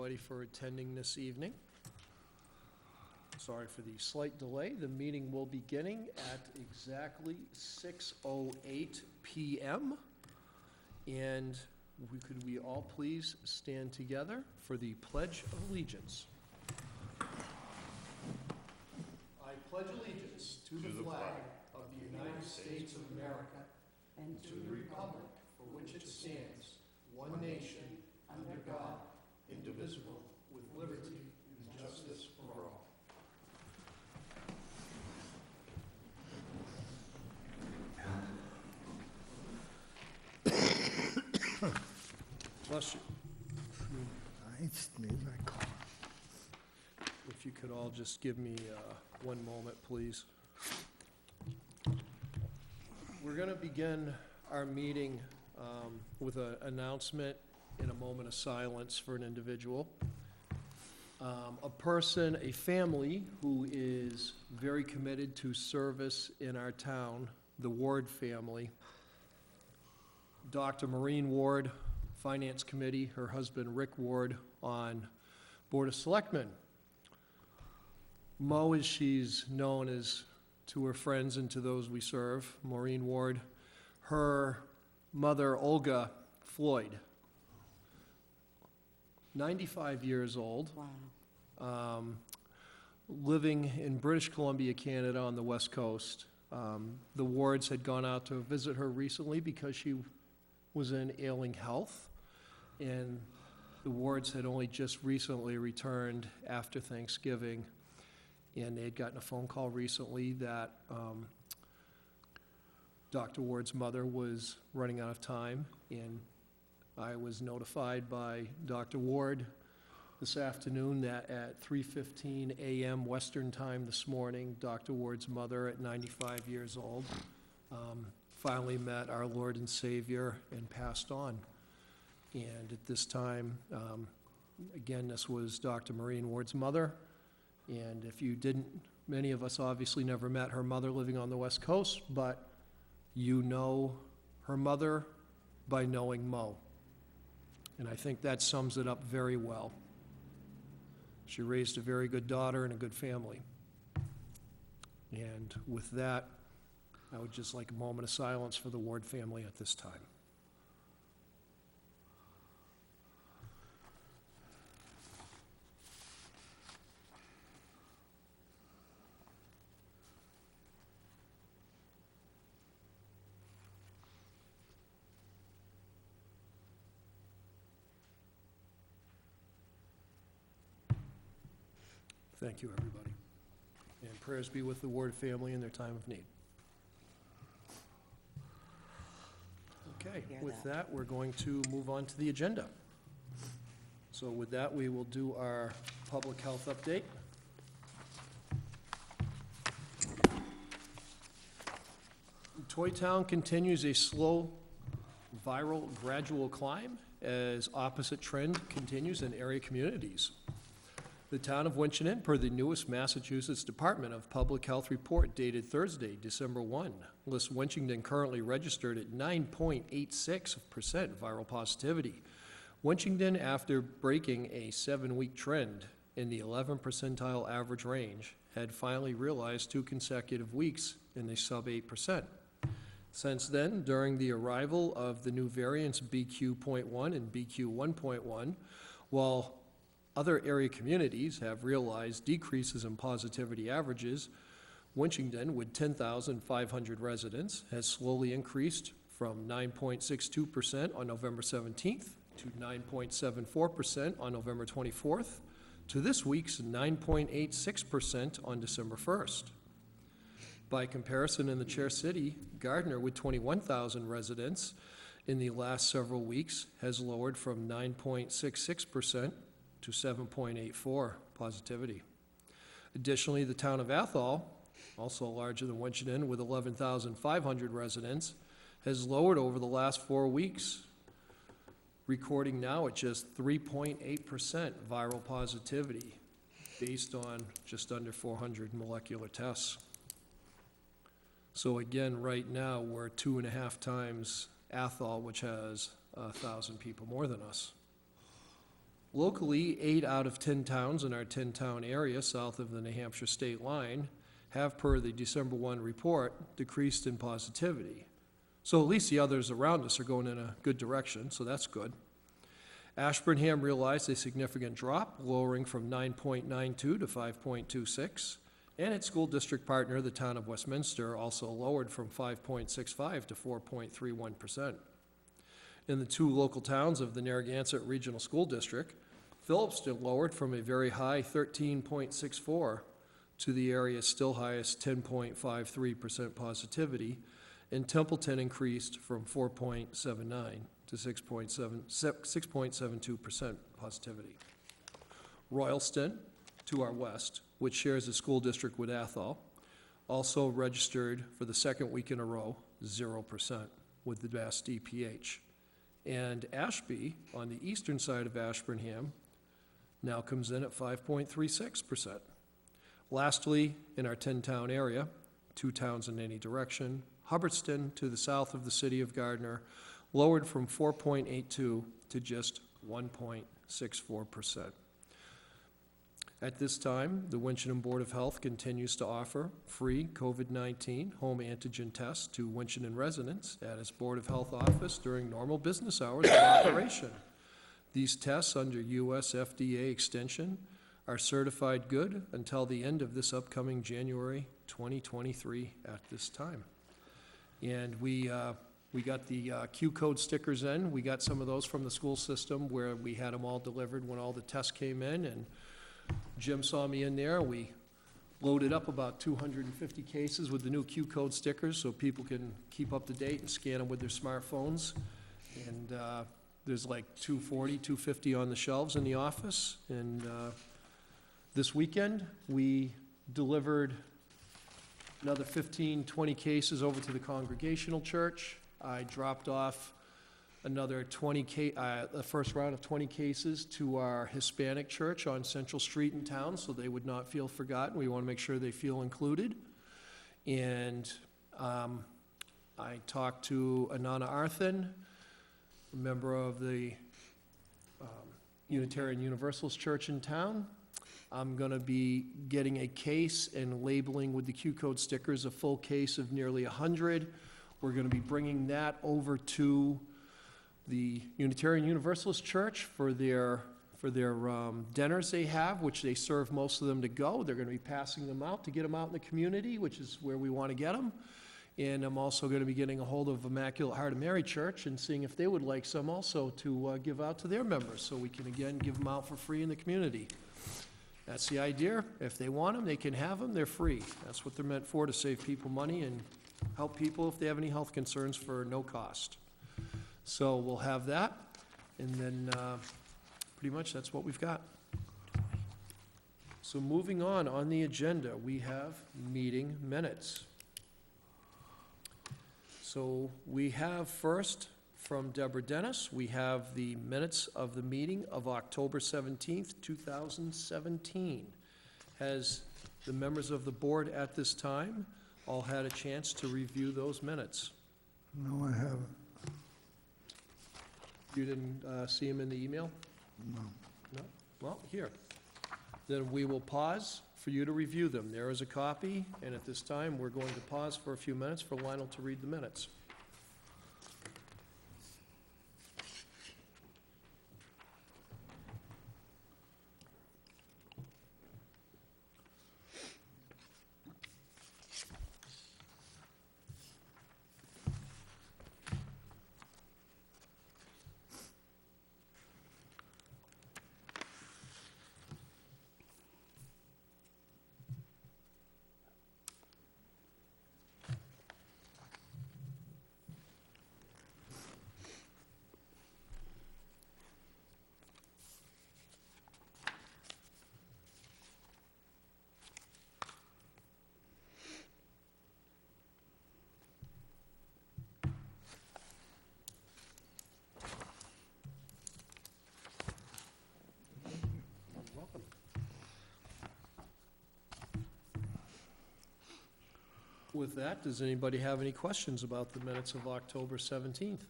everybody for attending this evening. Sorry for the slight delay. The meeting will be beginning at exactly 6:08 p.m. And could we all please stand together for the Pledge of Allegiance? I pledge allegiance to the flag of the United States of America and to the republic for which it stands, one nation, under God, indivisible, with liberty and justice for all. Bless you. If you could all just give me 1 moment, please. We're going to begin our meeting with an announcement in a moment of silence for an individual. A person, a family who is very committed to service in our town, the Ward family. Dr. Maureen Ward, Finance Committee, her husband Rick Ward on Board of Selectmen. Mo, as she's known as to her friends and to those we serve, Maureen Ward, her mother Olga Floyd, 95 years old. Wow. Living in British Columbia, Canada on the West Coast. The Wards had gone out to visit her recently because she was in ailing health, and the Wards had only just recently returned after Thanksgiving, and they had gotten a phone call recently that Dr. Ward's mother was running out of time, and I was notified by Dr. Ward this afternoon that at 3:15 a.m. Western Time this morning, Dr. Ward's mother, at 95 years old, finally met our Lord and Savior and passed on. And at this time, again, this was Dr. Maureen Ward's mother. And if you didn't, many of us obviously never met her mother living on the West Coast, but you know her mother by knowing Mo. And I think that sums it up very well. She raised a very good daughter and a good family. And with that, I would just like a moment of silence for the Ward family at this time. Thank you, everybody. And prayers be with the Ward family in their time of need. Okay, with that, we're going to move on to the agenda. So with that, we will do our public health update. Toy Town continues a slow, viral, gradual climb as opposite trend continues in area communities. The town of Winchendon, per the newest Massachusetts Department of Public Health report dated Thursday, December 1, lists Winchendon currently registered at 9.86% viral positivity. Winchendon, after breaking a 7-week trend in the 11th percentile average range, had finally realized 2 consecutive weeks in the sub 8%. Since then, during the arrival of the new variants BQ.1 and BQ.1.1, while other area communities have realized decreases in positivity averages, Winchendon, with 10,500 residents, has slowly increased from 9.62% on November 17th to 9.74% on November 24th to this week's 9.86% on December 1st. By comparison, in the Chair City, Gardner, with 21,000 residents in the last several weeks, has lowered from 9.66% to 7.84 positivity. Additionally, the town of Athol, also larger than Winchendon with 11,500 residents, has lowered over the last 4 weeks, recording now at just 3.8% viral positivity based on just under 400 molecular tests. So again, right now, we're 2.5 times Athol, which has 1,000 people more than us. Locally, 8 out of 10 towns in our 10-town area south of the New Hampshire state line have, per the December 1 report, decreased in positivity. So at least the others around us are going in a good direction, so that's good. Ashburnham realized a significant drop, lowering from 9.92 to 5.26, and its school district partner, the town of Westminster, also lowered from 5.65 to 4.31%. In the 2 local towns of the Narragansett Regional School District, Phillipston lowered from a very high 13.64 to the area's still highest 10.53% positivity, and Templeton increased from 4.79 to 6.72% positivity. Royalston, to our west, which shares a school district with Athol, also registered for the second week in a row 0% with the best DPH. And Ashby, on the eastern side of Ashburnham, now comes in at 5.36%. Lastly, in our 10-town area, 2 towns in any direction, Hubbardston, to the south of the city of Gardner, lowered from 4.82 to just 1.64%. At this time, the Winchendon Board of Health continues to offer free COVID-19 home antigen tests to Winchendon residents at its Board of Health office during normal business hours of operation. These tests, under U.S. FDA extension, are certified good until the end of this upcoming January 2023 at this time. And we got the Q-code stickers in. We got some of those from the school system where we had them all delivered when all the tests came in, and Jim saw me in there. We loaded up about 250 cases with the new Q-code stickers so people can keep up to date and scan them with their smartphones. And there's like 240, 250 on the shelves in the office. And this weekend, we delivered another 15, 20 cases over to the Congregational Church. I dropped off another the first round of 20 cases to our Hispanic church on Central Street in town, so they would not feel forgotten. We want to make sure they feel included. And I talked to Anana Arthan, a member of the Unitarian Universalist Church in town. I'm going to be getting a case and labeling with the Q-code stickers a full case of nearly 100. We're going to be bringing that over to the Unitarian Universalist Church for their dinners they have, which they serve most of them to go. They're going to be passing them out to get them out in the community, which is where we want to get them. And I'm also going to be getting a hold of Immaculate Heart of Mary Church and seeing if they would like some also to give out to their members, so we can again give them out for free in the community. That's the idea. If they want them, they can have them. They're free. That's what they're meant for, to save people money and help people if they have any health concerns for no cost. So we'll have that, and then pretty much that's what we've got. So moving on the agenda, we have meeting minutes. So we have first, from Deborah Dennis, we have the minutes of the meeting of October 17th, 2017. Has the members of the board at this time all had a chance to review those minutes? No, I haven't. You didn't see them in the email? No. No? Well, here. Then we will pause for you to review them. There is a copy, and at this time, we're going to pause for a few minutes for Lionel to read the minutes. With that, does anybody have any questions about the minutes of October 17th?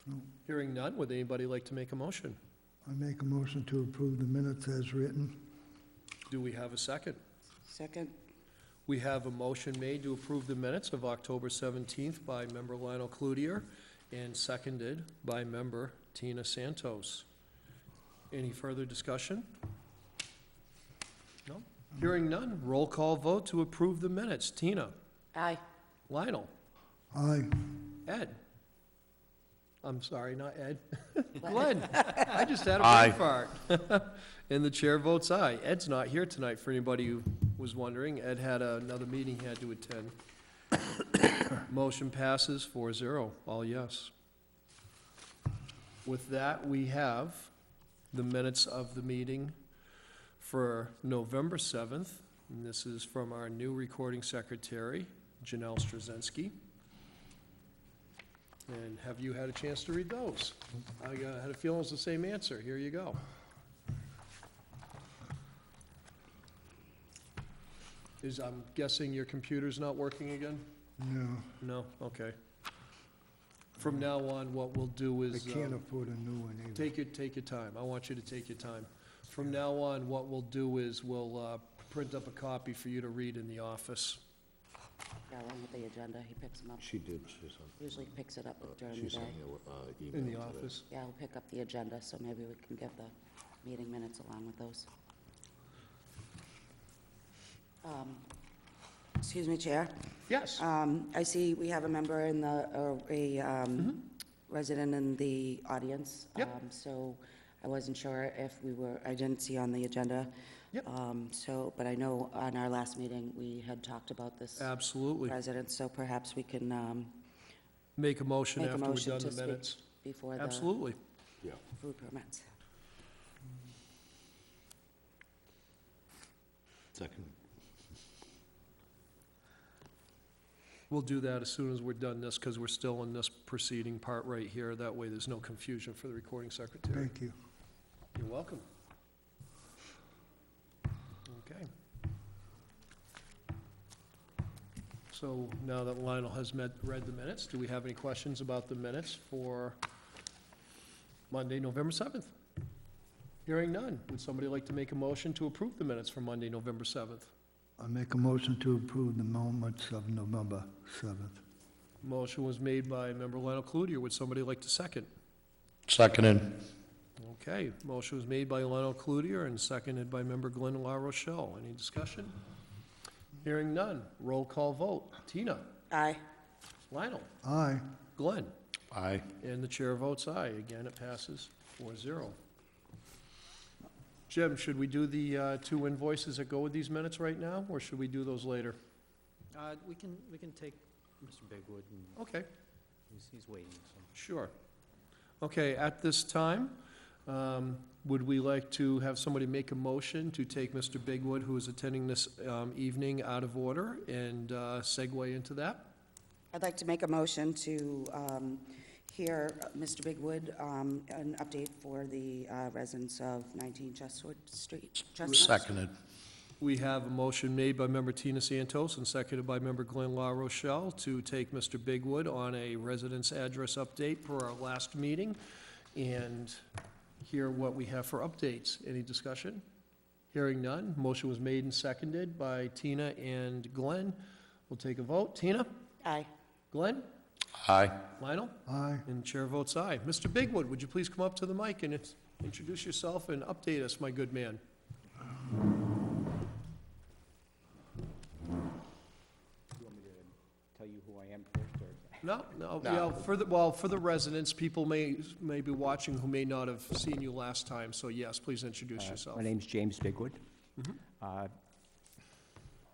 No. Hearing none, would anybody like to make a motion? I make a motion to approve the minutes as written. Do we have a second? Second. We have a motion made to approve the minutes of October 17th by Member Lionel Cloutier and seconded by Member Tina Santos. Any further discussion? No? Hearing none, roll call vote to approve the minutes. Tina? Aye. Lionel? Aye. Ed? I'm sorry, not Ed. Glenn? I just had a Aye. brain fart. And the chair votes aye. Ed's not here tonight, for anybody who was wondering. Ed had another meeting he had to attend. Motion passes 4-0, all yes. With that, we have the minutes of the meeting for November 7th. And this is from our new recording secretary, Janelle Straczynski. And have you had a chance to read those? I had a feeling it was the same answer. Here you go. I'm guessing your computer's not working again? No, No? Okay. From now on, what we'll do I is, can't afford a new one either. take your time. I want you to take your time. From now on, what we'll do is we'll print up a copy for you to read in the office. Yeah, along with the agenda, he picks them up. She did, she sent, Usually picks it up during the she day. sent me an email In the today. office. Yeah, he'll pick up the agenda, so maybe we can get the meeting minutes along with those. Excuse me, Chair. Yes. I see we have a member in the, or a resident in the audience. Yep. So I wasn't sure if we were, I didn't see on the agenda. Yep. So, but I know on our last meeting, we had talked about this Absolutely. resident, so perhaps we can Make a motion make a after we've motion done to the speak minutes. before the Absolutely. Yeah, food permits. second. We'll do that as soon as we're done this, because we're still in this proceeding part right here. That way, there's no confusion for the recording secretary. Thank you. You're welcome. Okay. So now that Lionel has read the minutes, do we have any questions about the minutes for Monday, November 7th? Hearing none. Would somebody like to make a motion to approve the minutes for Monday, November 7th? I make a motion to approve the moments of November 7th. Motion was made by Member Lionel Cloutier. Would somebody like to second? Seconded. Okay, motion was made by Lionel Cloutier and seconded by Member Glenn La Rochelle. Any discussion? Hearing none. Roll call vote. Tina? Aye. Lionel? Aye. Glenn? Aye. And the chair votes aye. Again, it passes 4-0. Jim, should we do the two invoices that go with these minutes right now, or should we do those later? We can take Mr. Bigwood, and Okay, he's waiting, so. sure. Okay, at this time, would we like to have somebody make a motion to take Mr. Bigwood, who is attending this evening, out of order, and segue into that? I'd like to make a motion to hear Mr. Bigwood, an update for the residents of 19 Chestnut Street. Seconded. We have a motion made by Member Tina Santos and seconded by Member Glenn La Rochelle to take Mr. Bigwood on a residence address update per our last meeting and hear what we have for updates. Any discussion? Hearing none. Motion was made and seconded by Tina and Glenn. We'll take a vote. Tina? Aye. Glenn? Aye. Lionel? Aye. And chair votes aye. Mr. Bigwood, would you please come up to the mic and introduce yourself and update us, my good man? You want me to tell you who I am first, or? No, yeah, for the residents, people may be watching who may not have seen you last time, so yes, please introduce yourself. My name's James Bigwood.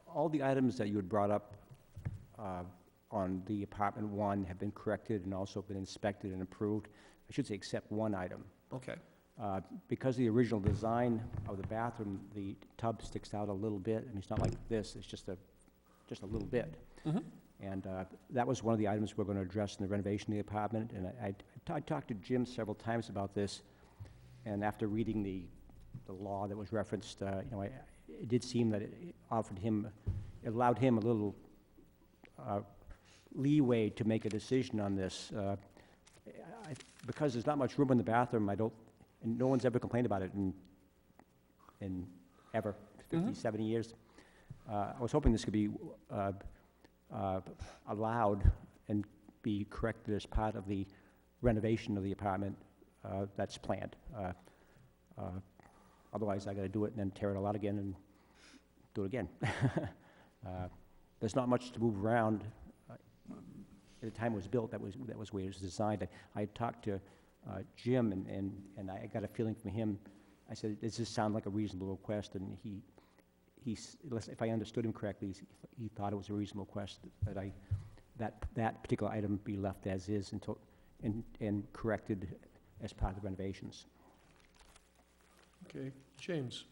All the items that you had brought up on the apartment one have been corrected and also been inspected and approved. I should say except one item. Okay, Because of the original design of the bathroom, the tub sticks out a little bit. I mean, it's not like this, it's just a little bit. And that was one of the items we're going to address in the renovation of the apartment. And I talked to Jim several times about this, and after reading the law that was referenced, it did seem that it allowed him a little leeway to make a decision on this. because there's not much room in the bathroom, and no one's ever complained about it in ever, 50, 70 years. I was hoping this could be allowed and be corrected as part of the renovation of the apartment that's planned. Otherwise, I gotta do it and then tear it all out again and do it again. There's not much to move around. At the time it was built, that was where it was designed. I had talked to Jim, and I got a feeling from him. I said, does this sound like a reasonable request? And if I understood him correctly, he thought it was a reasonable request that that particular item be left as is until, and corrected as part of the renovations. Okay, James,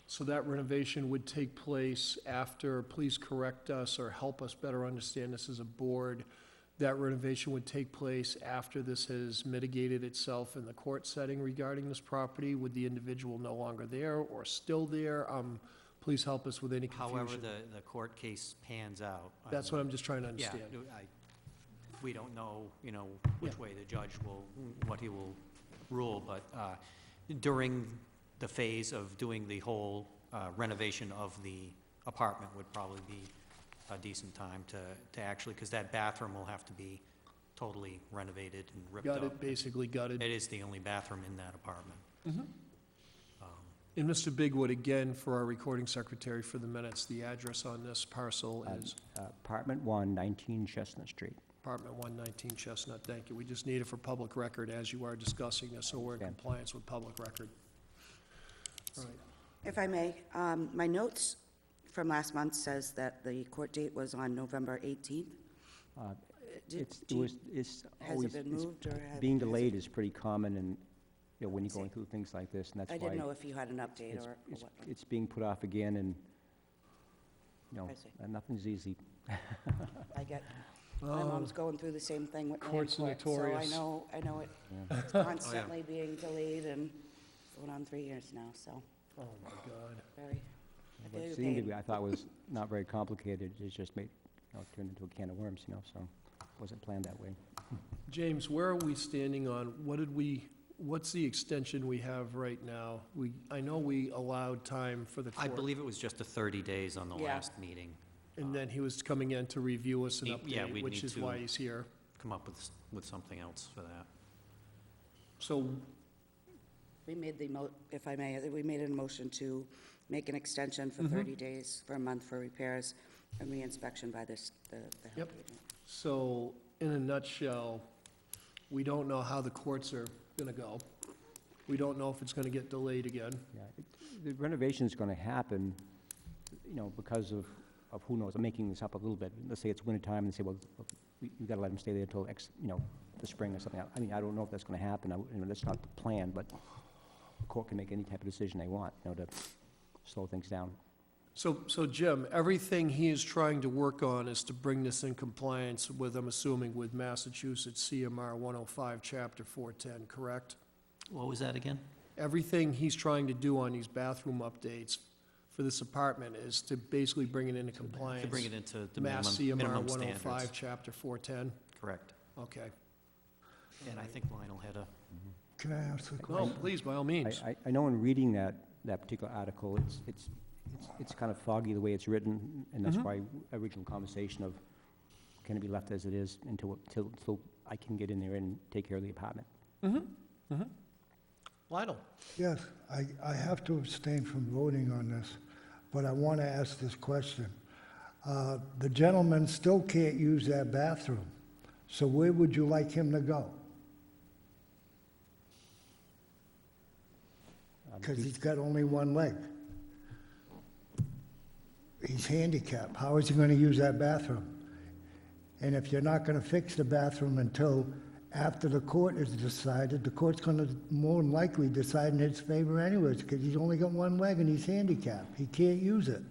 so that renovation would take place after, please correct us or help us better understand this as a board, that renovation would take place after this has mitigated itself in the court setting regarding this property, with the individual no longer there or still there? Please help us with any confusion. However, the court case pans out. That's what I'm just trying to Yeah, understand. we don't know, which way the judge will, what he will rule, but during the phase of doing the whole renovation of the apartment would probably be a decent time to actually, because that bathroom will have to be totally renovated and ripped up. Gutted, basically gutted. It is the only bathroom in that apartment. And Mr. Bigwood, again, for our recording secretary for the minutes, the address on this parcel is Apartment 1, 19 Chestnut Street. apartment 119 Chestnut. Thank you. We just need it for public record as you are discussing this, so we're in Okay. compliance with public record. All right. If I may, my notes from last month says that the court date was on November 18th. It's Do you- it's Has always, it been moved, or being delayed is pretty common, and, when you're going through things like this, and that's I why didn't know if you had an update it's, or it's, what. it's being put off again, and, I see. nothing's easy. I get, my mom's going through the same thing with land Courts are court, so notorious. I know it, Yeah. it's constantly being delayed, and it's going on 3 years now, so, Oh, my God. very, What very seemed to pain. be, I thought was not very complicated, it just made, turned into a can of worms, so wasn't planned that way. James, where are we standing on, what's the extension we have right now? I know we allowed time for the I court, believe it was just a 30 days on the Yeah. last meeting. and then he was coming in to review us an Yeah, update, we'd which need is to- why he's here. Come up with something else for that. So, We made if I may, we made a motion to make an extension Mm-hmm. for 30 days, for a month for repairs and reinspection by the health Yep. agent. so, in a nutshell, we don't know how the courts are gonna go. We don't know if it's gonna get delayed again. Yeah, the renovation's gonna happen, because of who knows, I'm making this up a little bit. Let's say it's wintertime, and say, well, we gotta let them stay there until the spring or something. I mean, I don't know if that's gonna happen, that's not the plan, but the court can make any type of decision they want, to slow things down. So Jim, everything he is trying to work on is to bring this in compliance with, I'm assuming, with Massachusetts CMR 105, Chapter 410, correct? What was that again? Everything he's trying to do on these bathroom updates for this apartment is to basically bring it into compliance. To bring it into the Mass CMR minimum 105, standards. Chapter 410? Correct. Okay. And I think Lionel had a, Can I ask a No, question? please, by all means. I know in reading that particular article, it's kind of foggy the way it's written, and that's why original conversation of, can it be left as it is until I can get in there and take care of the apartment? Lionel? Yes, I have to abstain from voting on this, but I want to ask this question. The gentleman still can't use that bathroom, so where would you like him to go? Because he's got only one leg. He's handicapped. How is he going to use that bathroom? And if you're not going to fix the bathroom until after the court has decided, the court's going to more than likely decide in his favor anyways, because he's only got one leg and he's handicapped. He can't use it.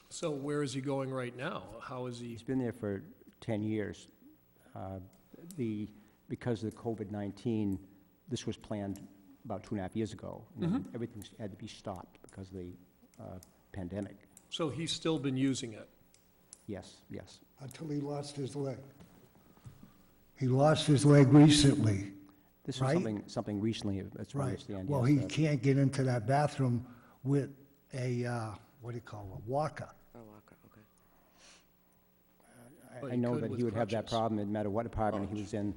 So where is he going right now? How is he? He's been there for 10 years. Because of the COVID-19, this was planned about 2.5 years ago. And then everything had to be stopped because of the pandemic. So he's still been using it? Yes. Until he lost his leg. He lost his leg recently. This was Right. something recently, that's what I Right. understand. Well, yes, he can't get into that bathroom with a, what do you call it, a walker. Oh, Walker, okay. But I he know could that with he would have that crutches. problem, no matter what department he was in.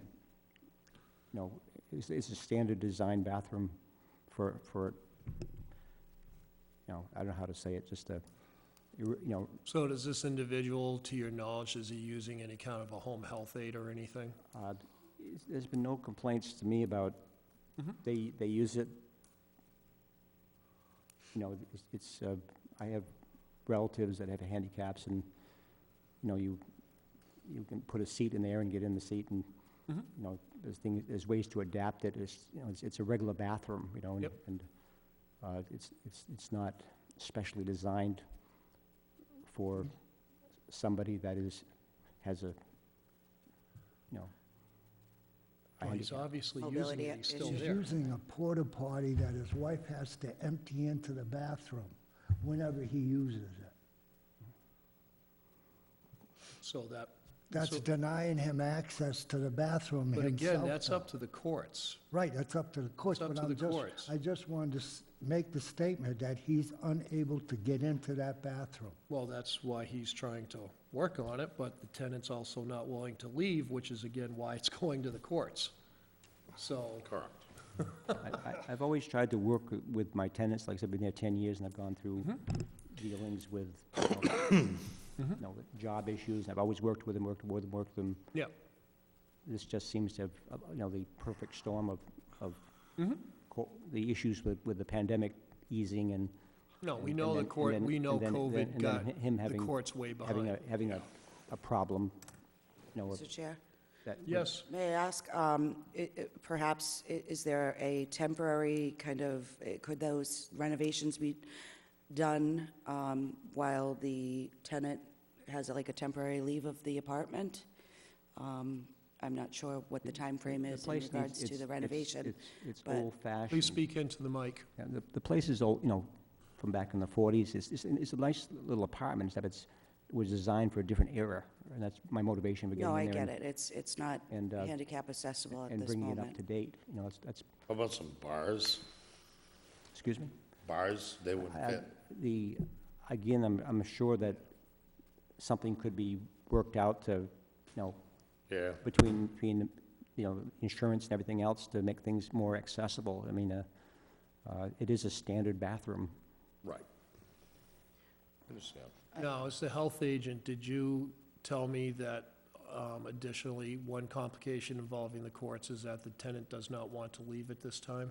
You know, it's a standard design bathroom for, you know, I don't know how to say it, just a, you know, So does this individual, to your knowledge, is he using any kind of a home health aid or anything? there's been no complaints to me about, they use it, you know, I have relatives that have handicaps, and, you know, you can put a seat in there and get in the seat, and, you know, there's ways to adapt it, you know, it's a regular bathroom, you know, Yep. and it's not specially designed for somebody that has a, you know, a Well, he's handicap. obviously using Mobility it, he's still issues. He's there. using a porta potty that his wife has to empty into the bathroom whenever he uses it. So that, That's So- denying him access to the bathroom but himself. again, that's though. up to the courts. Right, that's up to the courts, It's up but to I'm the just, courts. I just wanted to make the statement that he's unable to get into that bathroom. Well, that's why he's trying to work on it, but the tenant's also not willing to leave, which is again why it's going to the courts. So, Correct. I've always tried to work with my tenants, like I said, I've been there 10 years, and I've gone through dealings with, you know, job issues. I've always worked with them. yeah, This just seems to have, you know, the perfect storm of the issues with the pandemic easing and. no, we and- know and the then- court, and then- we know and then- COVID and then got him the having- courts way behind. Having a problem, you know, Mr. Chair? that. would- Yes, May I ask, perhaps, is there a temporary kind of, could those renovations be done while the tenant has like a temporary leave of the apartment? I'm not sure what the time frame the is in place needs- regards to it's- the it's- renovation. It's but- old-fashioned. please speak into the mic. Yeah, the place is old, you know, from back in the 40s. It's a nice little apartment, except it was designed for a different era, and that's my motivation for getting No, I in there. get it. It's not and, handicap accessible at And this bringing it up moment. to date, you know, that's, How about some bars? excuse me? Bars, they wouldn't fit. Again, I'm sure that something could be worked out to, you know, Yeah. between, you know, insurance and everything else to make things more accessible. I mean, it is a standard bathroom. Right. Understand. Now, as the health agent, did you tell me that additionally, one complication involving the courts is that the tenant does not want to leave at this time?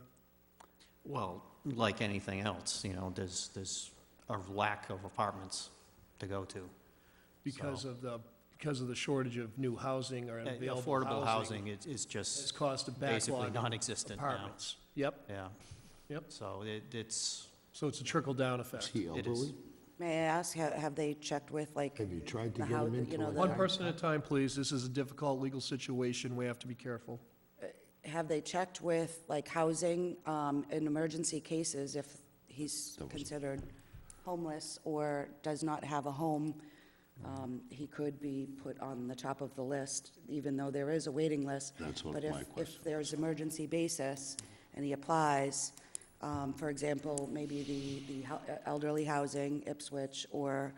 Well, like anything else, you know, there's a lack of apartments to go to. Because of the shortage of new housing or available Affordable housing? housing is It's just caused a basically backlog of non-existent now. apartments. Yep, Yeah, yep. so it's, So it's a trickle-down effect. it is. May I ask, have they checked with like? Have you tried to the get hou- them you into know, like? the- One person at a time, please. This is a difficult legal situation. We have to be careful. Have they checked with, like, housing in emergency cases if he's considered homeless or does not have a home? He could be put on the top of the list, even though there is a waiting list. That's what But my if question there's emergency basis and he applies, for example, maybe the elderly housing, Ipswich, or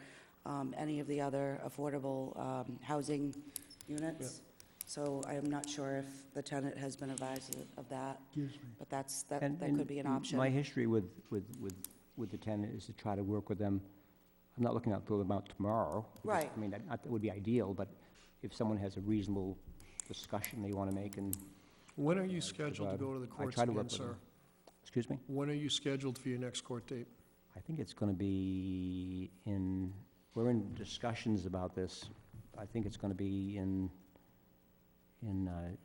any of the other affordable housing units. So I am not sure if the tenant has been advised of that, Excuse me. but that And- could be an option. My history with the tenant is to try to work with them. I'm not looking out for them out tomorrow. because, Right. I mean, that would be ideal, but if someone has a reasonable discussion they want to make and, When are you scheduled to go to the I courts try to again, work with sir? them. Excuse me? When are you scheduled for your next court date? I think it's going to be we're in discussions about this. I think it's going to be in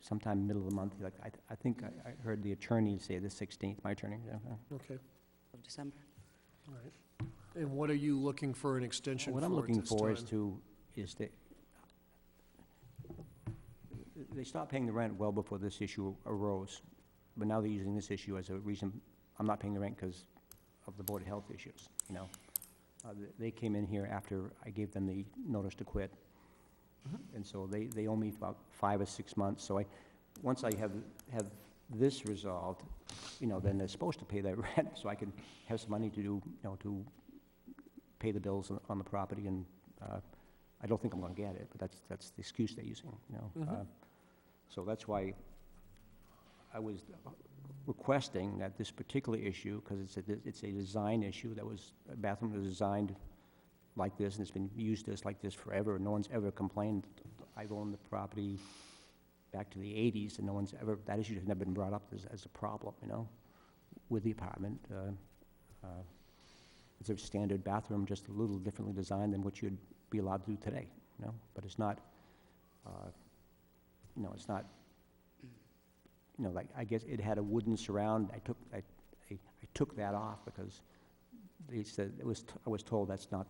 sometime middle of the month. Like, I think I heard the attorney say the 16th, my attorney. Okay, Of December. all right. And what are you looking for an extension for What at I'm looking this for is time? they stopped paying the rent well before this issue arose, but now they're using this issue as a reason, I'm not paying the rent because of the Board of Health issues, you know? They came in here after I gave them the notice to quit, And so they owe me about 5 or 6 months. So once I have this resolved, then they're supposed to pay their rent, so I can have some money to do, to pay the bills on the property, and I don't think I'm gonna get it, but that's the excuse they're using, So that's why I was requesting that this particular issue, because it's a design issue, a bathroom was designed like this, and it's been used like this forever, and no one's ever complained. I've owned the property back to the 80s, and that issue has never been brought up as a problem, with the apartment. It's a standard bathroom, just a little differently designed than what you'd be allowed to do today, But it's not, it's not, like, I guess it had a wooden surround. I took that off because they said, I was told that's not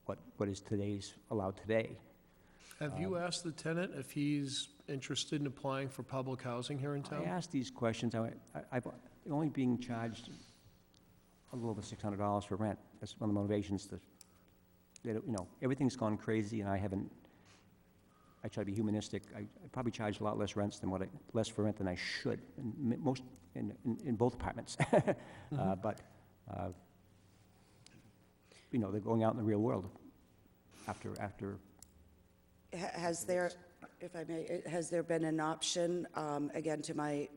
what is allowed today. Have you asked the tenant if he's interested in applying for public housing here in I town? asked these questions. I've only being charged a little over $600 for rent. That's one of the motivations everything's gone crazy, and I try to be humanistic. I probably charge a lot less for rent than I should, in both apartments. But they're going out in the real world after. Has there, if I may, has there been an option, again, to my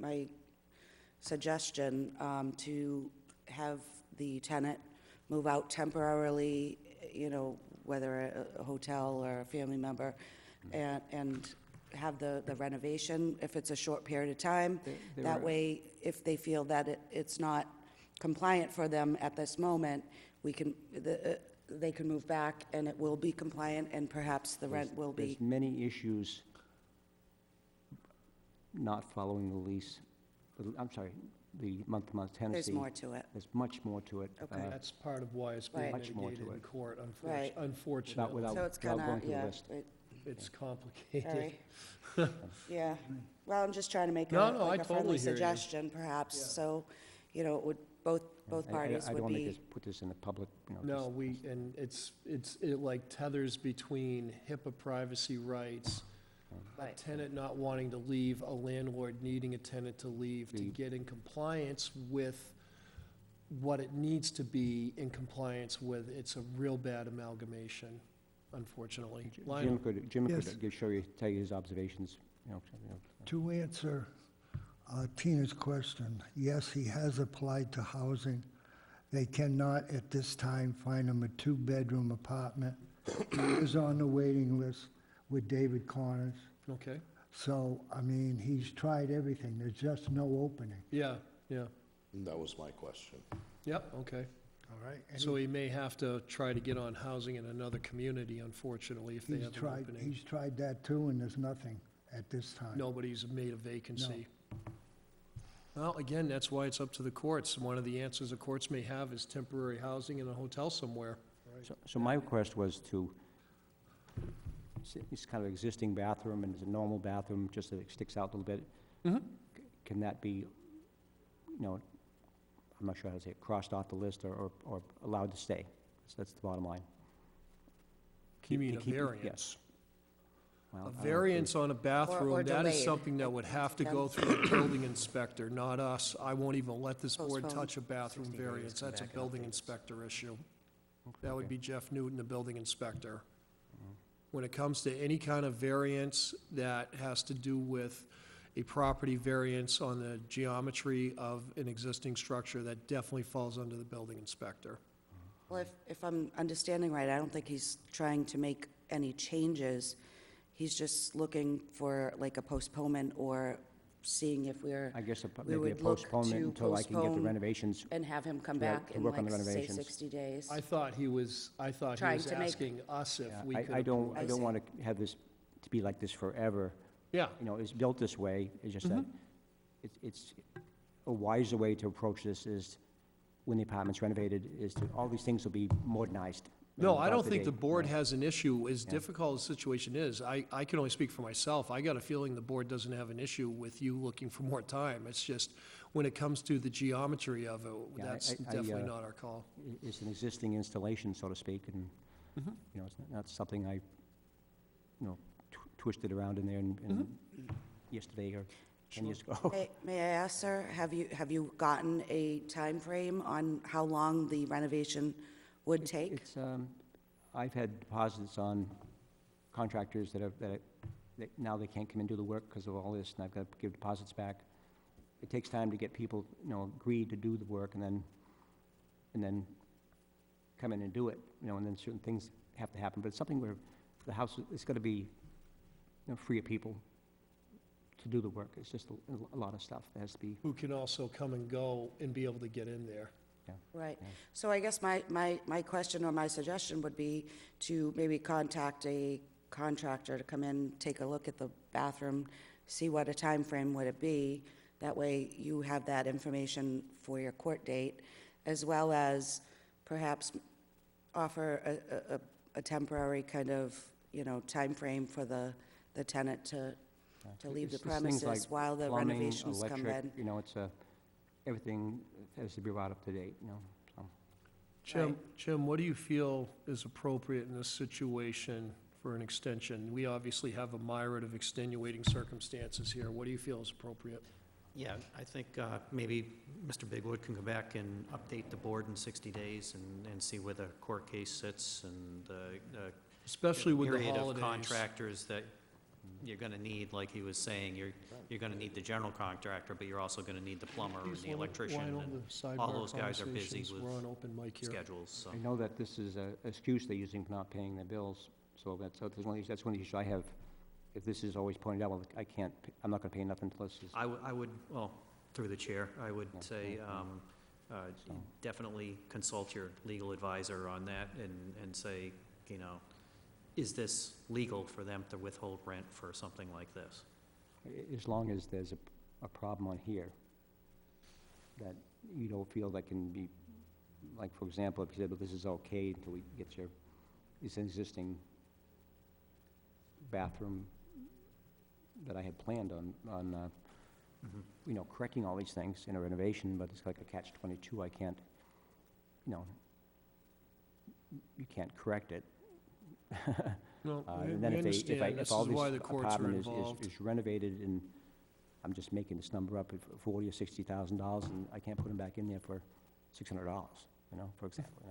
suggestion, to have the tenant move out temporarily, whether a hotel or a family member, and have the renovation if it's a short period of time? That way, if they feel that it's not compliant for them at this moment, they can move back and it will be compliant, and perhaps the rent will be. There's many issues not following the lease, the month-to-month tenancy. There's more to it. There's much more to it. Okay. That's part of why it's being Right. Much more to litigated in it. court, Right. unfortunately. Without So it's without kind going of, through the yeah, list. It's complicated. sorry. Yeah, well, I'm just trying to make No, a no, I like a friendly totally hear you. suggestion, perhaps, Yeah. so, it would, both parties I would don't want be. to put this in the public, No, and it like tethers between HIPAA privacy rights, a Right. tenant not wanting to leave, a landlord needing a tenant to leave to The- get in compliance with what it needs to be in compliance with. It's a real bad amalgamation, unfortunately. Lionel? Jim Yes. could tell you his observations, To answer Tina's question, yes, he has applied to housing. They cannot at this time find him a 2-bedroom apartment. He is on the waiting list with David Connors. Okay, So, he's tried everything. There's just no opening. yeah. That was my question. Yep, okay. All right? So he may have to try to get on housing in another community, unfortunately, if they have an opening. He's tried that too, and there's nothing at this time. Nobody's made a vacancy. Well, again, that's why it's up to the courts. One of the answers the courts may have is temporary housing in a hotel somewhere. So my request was it's kind of existing bathroom, and it's a normal bathroom, just that it sticks out a little bit. Mhm. Can that be, I'm not sure how to say it, crossed off the list or allowed to stay? So that's the bottom line. You mean a Keep it- variance? yes. Well, A I don't know if variance on a bathroom, that is delayed. something that would have to go through a building inspector, not us. I won't even let this board Postpone. touch a bathroom 60 days, variance. come That's a back and building update us. inspector issue. That would okay. be Jeff Newton, the building inspector. When it comes to any kind of variance that has to do with a property variance on the geometry of an existing structure, that definitely falls under the building inspector. Well, if I'm understanding right, I don't think he's trying to make any changes. He's just looking for like a postponement or seeing if I guess we maybe a would look postponement to until I can get the postpone renovations. and have him come To back to in work on like, the say, renovations. 60 days. I thought he was Trying to make- asking us if Yeah, we could. I don't approve I it. see. want to have this to be like this forever. Yeah, It's built this way, it's just that Mm-hmm. it's a wiser way to approach this is when the apartment's renovated, all these things will be modernized. no, I throughout don't think day, the board you know. has an issue, as Yeah. difficult as the situation is. I can only speak for myself. I got a feeling the board doesn't have an issue with you looking for more time. It's just, when it comes to the geometry of it, Yeah, that's I- definitely not our call. It's an existing installation, so to speak, and, Mm-hmm. it's not something I twisted around in there and yesterday or 10 years ago. May I ask, sir, have you gotten a time frame on how long the renovation would take? It's, I've had deposits on contractors that now they can't come and do the work because of all this, and I've got to give deposits back. It takes time to get people, agreed to do the work, and then come in and do it, and then certain things have to happen. But it's something where the house, it's got to be, free of people to do the work. It's just a lot of stuff that has to be, Who can also come and go and be able to get in there. Right. Yeah. So I guess my question or my suggestion would be to maybe contact a contractor to come in, take a look at the bathroom, see what a time frame would it be. That way you have that information for your court date, as well as perhaps offer a temporary kind of, time frame for the tenant to leave the It's things like premises while the plumbing, renovations come electric, in. it's everything has to be brought up to date, so. Jim, what do you feel is appropriate in this situation for an extension? We obviously have a myriad of extenuating circumstances here. What do you feel is appropriate? Yeah, I think maybe Mr. Bigwood can go back and update the board in 60 days and see where the court case sits and the Especially with the period of holidays. contractors that you're going to need, like he was saying, you're going to need the general contractor, but you're also going to need the plumber and the electrician, and all those guys are busy with We're on open mic here. schedules, so. I know that this is an excuse they're using for not paying their bills, so that's one of the issues I have. If this is always pointed out, well, I'm not gonna pay nothing until this is, I would, well, through the chair, I would Yeah. say, definitely consult your legal advisor on that and say, is this legal for them to withhold rent for something like this? as long as there's a problem on here that you don't feel that can be, like, for example, if you said, well, this is okay until we get this existing bathroom that I had planned on correcting all these things in a renovation, but it's like a catch-22. I can't, you can't correct it. No, And then we if understand. This all is this why the courts are apartment involved. is renovated, and I'm just making this number up, at $40,000 or $60,000, and I can't put them back in there for $600, for example,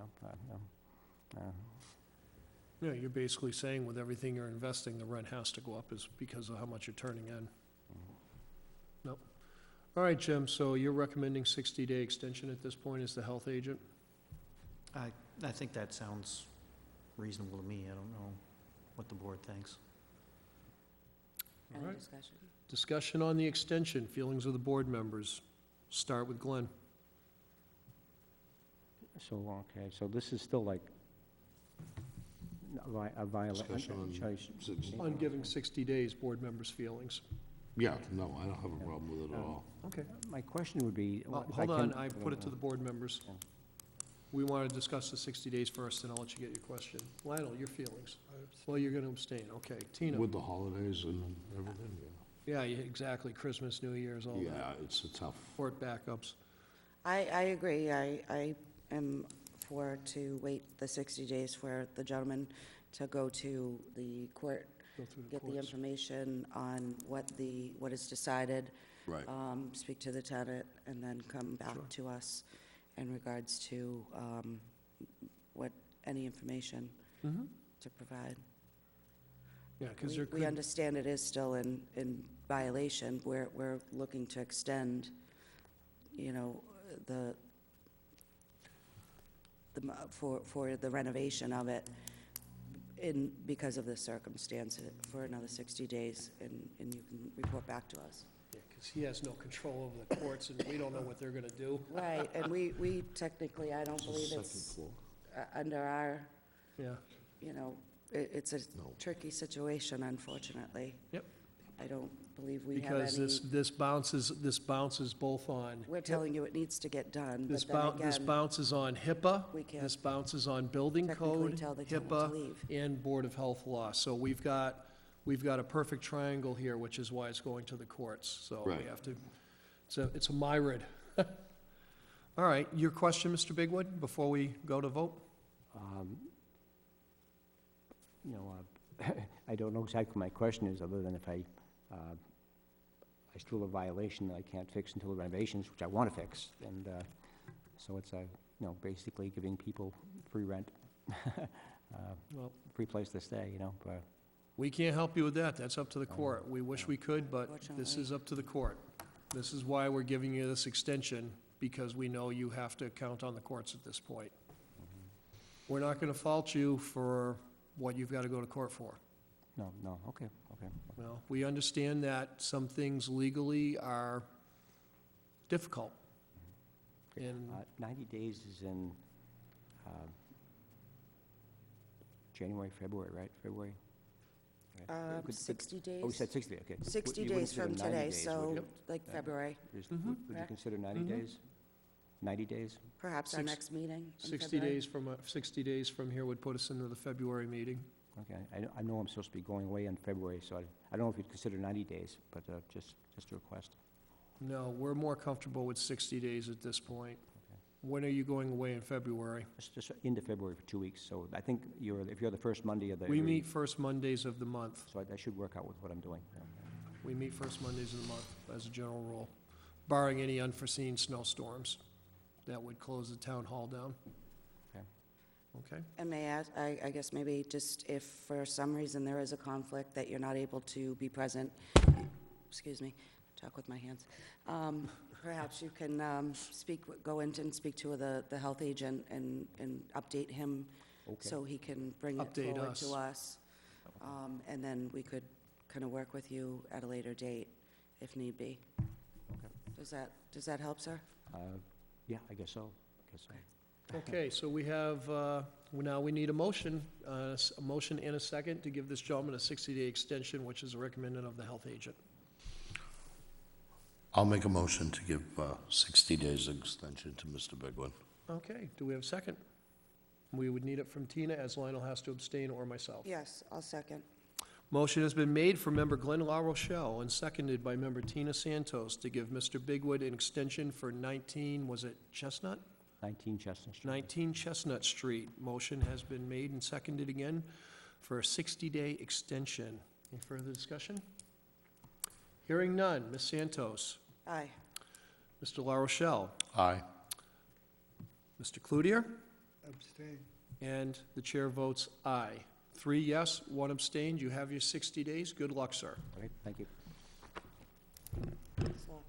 Yeah, you're basically saying with everything you're investing, the rent has to go up is because of how much you're turning in. Nope. All right, Jim, so you're recommending 60-day extension at this point as the health agent? I think that sounds reasonable to me. I don't know what the board thinks. All Any right. discussion? Discussion on the extension, feelings of the board members. Start with Glenn. So, okay, so this is still like a violation. Discussion on 60. On giving 60 days, board members' feelings. Yeah, no, I don't have a problem with it at all. Okay. My question would be. well, if I Hold on, can- I put it to the board members. Yeah. We want to discuss the 60 days first, and I'll let you get your question. Lionel, your feelings? Well, you're going to abstain, okay. Tina? With the holidays and everything, Yeah, exactly, Christmas, New Year's, all yeah. that. Yeah, it's a tough, Court backups. I agree. I am for to wait the 60 days for the gentleman to go to the court, Go through the get the courts. information on what is decided, right. speak to the tenant, and then come back Sure. to us in regards to any information Mhm. to provide. Yeah, because there We could, understand it is still in violation. We're looking to extend, for the renovation of it because of this circumstance for another 60 days, and you can report back to us. because he has no control over the courts, and we don't know what they're going to do. Right, and we technically, I don't This is believe the it's second floor. under our, Yeah, it's a No. tricky situation, unfortunately. Yep. I don't believe we have because any, this bounces both on. we're telling you it needs to get done, This but then this again, bounces on HIPAA, we can't this bounces on building technically code, tell the tenant to HIPAA, leave. and Board of Health law. So we've got a perfect triangle here, which is why it's going to the courts. So we Right. have to, it's a myriad. All right, your question, Mr. Bigwood, before we go to vote? I I don't know exactly what my question is, other than if I still have a violation that I can't fix until the renovations, which I want to fix, and so it's, basically giving people free rent, Well, free place to stay, but we can't help you with that. That's up to the court. We wish we could, but this Unfortunately. is up to the court. This is why we're giving you this extension, because we know you have to count on the courts at this point. We're not going to fault you for what you've got to go to court for. no, okay. Well, we understand that some things legally are difficult. And 90 days is in January, February, right? February? Okay. Could- 60 days. Oh, you said 60, okay. 60 You wouldn't days from consider 90 today, days, so would you? like Yeah. February, Would you Correct. consider 90 Mhm. days? 90 days? perhaps our Six- next meeting in 60 February. days from, 60 days from here would put us into the February meeting. Okay, I know I'm supposed to be going away in February, so I don't know if you'd consider 90 days, but just a request. No, we're more comfortable with 60 days at this point. When are you going away in February? Just into February for 2 weeks, so I think if you're the first Monday of the... We meet first Mondays of the month. So that should work out with what I'm doing. We meet first Mondays of the month as a general rule, barring any unforeseen snowstorms that would close the town hall down. Okay. Okay? And may I ask, I guess maybe just if for some reason there is a conflict that you're not able to be present, excuse me, talk with my hands, perhaps you can go in and speak to the health agent and update him Okay. so he can bring it Update forward us. to us. And then we could kind of work with you at a later date if need be. Does that help, sir? Yeah, I guess so. Okay, so we have, now we need a motion and a second to give this gentleman a 60-day extension, which is recommended of the health agent. I'll make a motion to give 60 days extension to Mr. Bigwin. Okay, do we have a second? We would need it from Tina, as Lionel has to abstain, or myself. Yes, I'll second. Motion has been made for member Glenn La Rochelle and seconded by member Tina Santos to give Mr. Bigwood an extension for 19, was it Chestnut? 19 Chestnut Street. 19 Chestnut Street. Motion has been made and seconded again for a 60-day extension. Any further discussion? Hearing none. Ms. Santos? Aye. Mr. La Rochelle? Aye. Mr. Cloutier? Abstain. And the chair votes aye. 3 yes, 1 abstained. You have your 60 days. Good luck, sir. All right, thank you. Thanks a lot.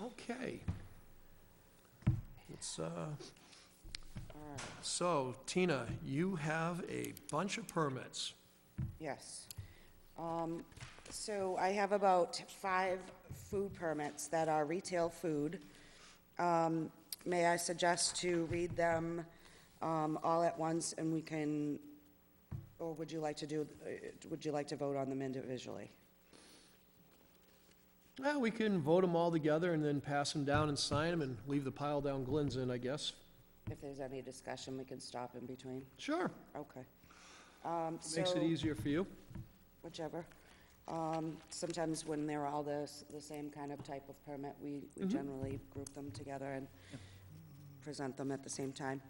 Okay. It's, All right. so, Tina, you have a bunch of permits. Yes. So I have about 5 food permits that are retail food. May I suggest to read them all at once, and we can, or would you like to vote on them individually? Well, we can vote them all together and then pass them down and sign them and leave the pile down Glenn's in, I guess. If there's any discussion, we can stop in between. Sure. Okay. Makes it So- easier for you. Whichever. Sometimes when they're all the same kind of type of permit, we generally group them together and present them at the same time.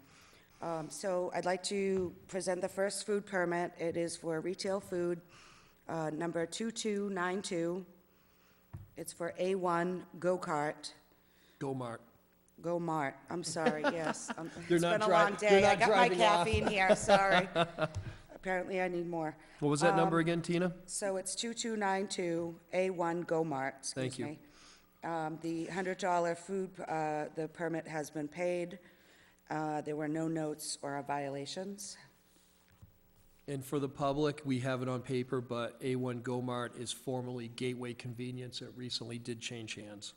So I'd like to present the first food permit. It is for retail food, number 2292. It's for A1 Go-Kart, Go, Mark. Go Mart, I'm sorry, yes. You're It's not been a long you're day. I not got my driving off. caffeine here, sorry. Apparently I need more. What was that number again, Tina? So it's 2292 A1 Go Mart, excuse Thank you. me. The $100 food, the permit has been paid. There were no notes or violations. And for the public, we have it on paper, but A1 Go Mart is formerly Gateway Convenience. It recently did change hands.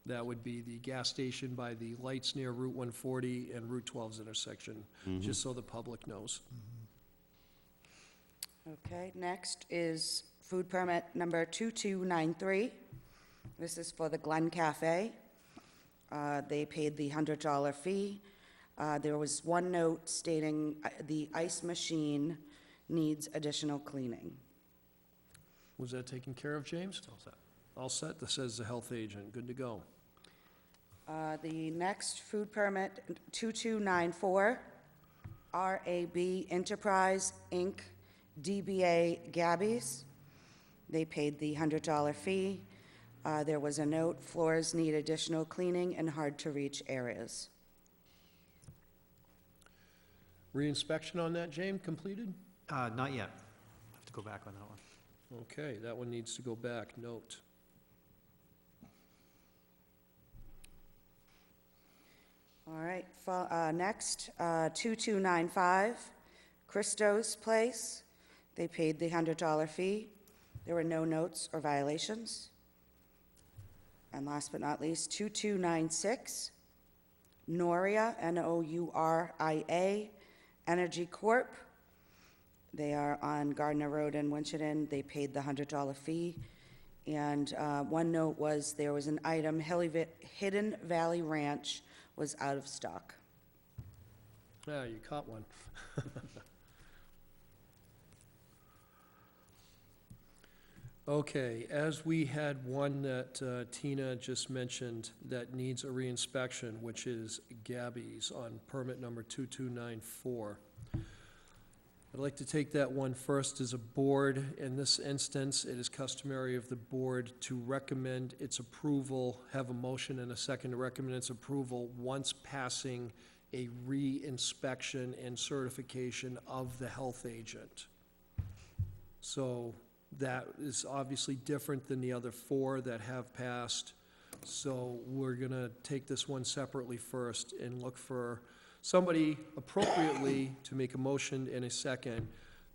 That would be the gas station by the lights near Route 140 and Route 12's intersection, just so the public knows. Okay, next is food permit number 2293. This is for the Glen Cafe. They paid the $100 fee. There was one note stating the ice machine needs additional cleaning. Was that taken care of, James? All set, this says the health agent, good to go. The next food permit, 2294, RAB Enterprise, Inc., DBA Gabby's. They paid the $100 fee. There was a note, floors need additional cleaning in hard-to-reach areas. Reinspection on that, James, completed? Not yet. Have to go back on that one. Okay, that one needs to go back, note. All right, next, 2295, Christo's Place. They paid the $100 fee. There were no notes or violations. And last but not least, 2296, Noria, Nouria Energy Corp. They are on Gardner Road in Winchendon. They paid the $100 fee. And one note was there was an item, Hidden Valley Ranch was out of stock. Ah, you caught one. Okay, as we had one that Tina just mentioned that needs a reinspection, which is Gabby's on permit number 2294. I'd like to take that one first as a board. In this instance, it is customary of the board to recommend its approval, have a motion and a second to recommend its approval once passing a re-inspection and certification of the health agent. So that is obviously different than the other four that have passed. So we're gonna take this one separately first and look for somebody appropriately to make a motion in a second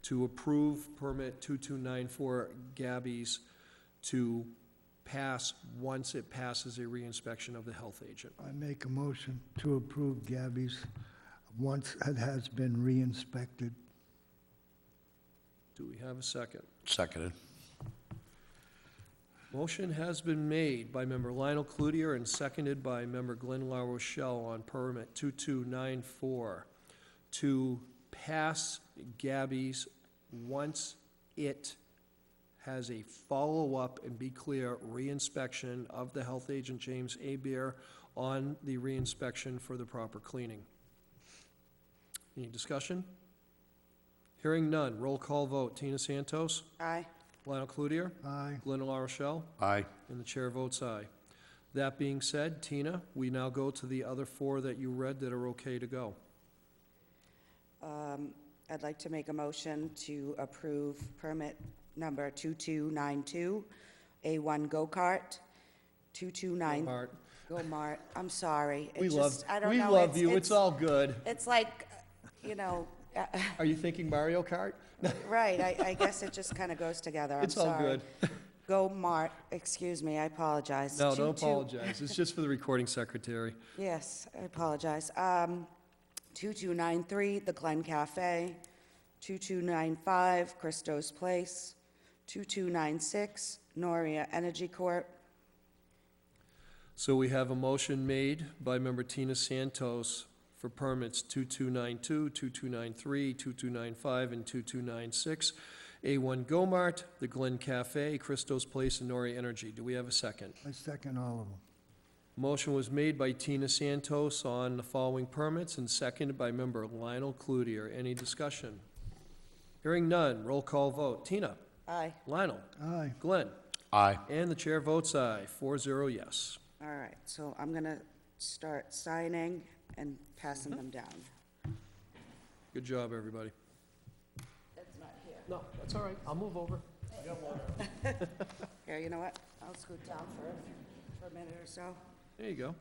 to approve permit 2294 Gabby's to pass once it passes a reinspection of the health agent. I make a motion to approve Gabby's once it has been re-inspected. Do we have a second? Seconded. Motion has been made by member Lionel Cloutier and seconded by member Glenn LaRochelle on permit 2294 to pass Gabby's once it has a follow-up, and be clear, reinspection of the health agent, James Abeer, on the reinspection for the proper cleaning. Any discussion? Hearing none, roll call vote. Tina Santos? Aye. Lionel Cloutier? Aye. Glenn LaRochelle? Aye. And the chair votes aye. That being said, Tina, we now go to the other four that you read that are okay to go. I'd like to make a motion to approve permit number 2292, A1 Go-Kart, 229... Mart, Go-Mart, I'm sorry. It we just- I don't we know, love you, it's all good. It's like, you know, Are you thinking Mario Kart? right, I guess it just kind of goes together, I'm It's all sorry. good. Go-Mart, excuse me, I apologize. No, don't 22 apologize, it's just for the recording secretary. Yes, I apologize. 2293, The Glen Cafe, 2295, Christo's Place, 2296, Noria Energy Corp. So we have a motion made by member Tina Santos for permits 2292, 2293, 2295, and 2296. A1 Go-Mart, The Glen Cafe, Christo's Place, and Nori Energy. Do we have a second? I second all of them. Motion was made by Tina Santos on the following permits and seconded by member Lionel Cloutier. Any discussion? Hearing none, roll call vote. Tina? Aye. Lionel? Aye. Glenn? Aye. And the chair votes aye, 4-0 yes. All right, so I'm going to start signing and passing them down. Good job, everybody. That's not here. No, that's all right, I'll move over. Here, you know what? I'll scoot down for a minute or so. There you go.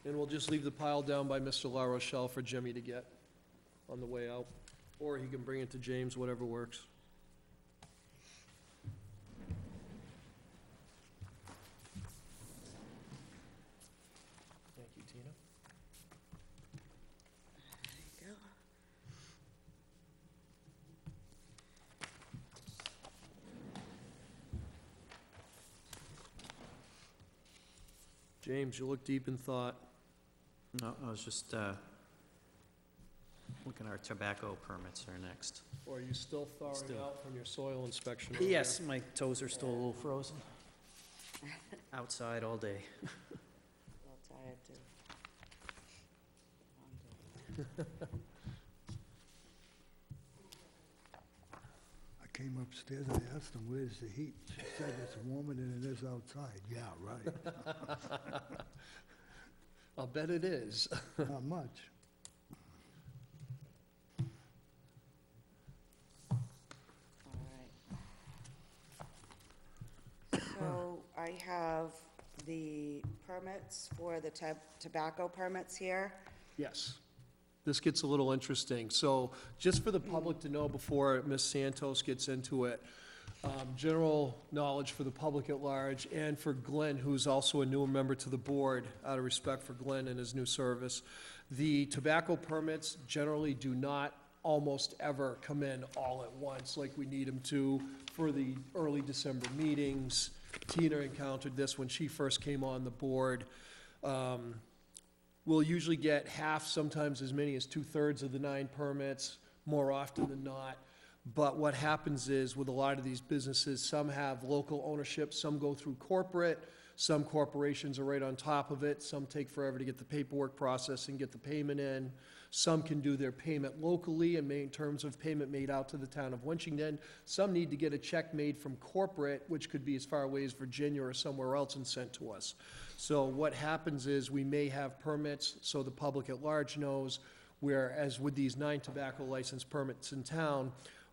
And we'll just leave the pile down by Mr. La Rochelle for Jimmy to get on the way out. Or he can bring it to James, whatever works. Thank you, Tina. There you go. James, you look deep in thought. No, I was just Looking at our tobacco permits are next. Or are you still thawing Still. out from your soil inspection? over Yes, my toes are still a little frozen. Outside all day. A little tired too. I came upstairs, I asked them, where's the heat? She said it's warmer than it is outside. Yeah, right. I'll bet it is. Not much. All right. So I have the permits for the tobacco permits here. Yes. This gets a little interesting. So just for the public to know before Ms. Santos gets into it, general knowledge for the public at large and for Glenn, who's also a newer member to the board, out of respect for Glenn and his new service, the tobacco permits generally do not almost ever come in all at once like we need them to for the early December meetings. Tina encountered this when she first came on the board. We'll usually get half, sometimes as many as 2/3 of the 9 permits, more often than not. But what happens is, with a lot of these businesses, some have local ownership, some go through corporate, some corporations are right on top of it, some take forever to get the paperwork processed and get the payment in. Some can do their payment locally and in terms of payment made out to the town of Winchton. Some need to get a check made from corporate, which could be as far away as Virginia or somewhere else, and sent to us. So what happens is, we may have permits, so the public at large knows, whereas with these 9 tobacco license permits in town,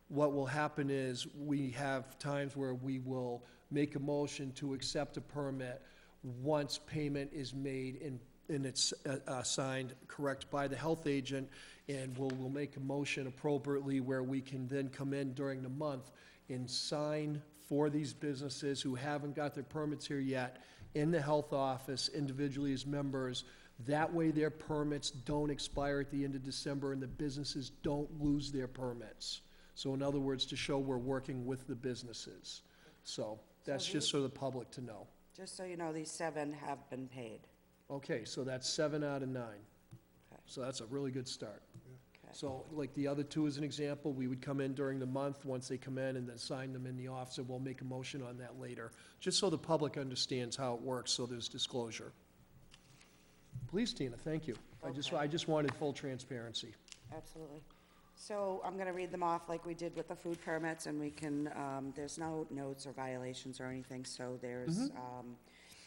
what will happen is, we have times where we will make a motion to accept a permit once payment is made and it's signed correct by the health agent, and we'll make a motion appropriately where we can then come in during the month and sign for these businesses who haven't got their permits here yet in the health office individually as members. That way their permits don't expire at the end of December and the businesses don't lose their permits. So in other words, to show we're working with the businesses. So that's just so the public to know. Just so you know, these 7 have been paid. Okay, so that's 7 out of 9. Okay. So that's a really good start. Okay. So like the other 2 as an example, we would come in during the month, once they come in, and then sign them in the office, and we'll make a motion on that later, just so the public understands how it works, so there's disclosure. Please, Tina, thank you. Okay. I just wanted full transparency. Absolutely. So I'm going to read them off like we did with the food permits, and we can, there's no notes or violations or anything, so there's,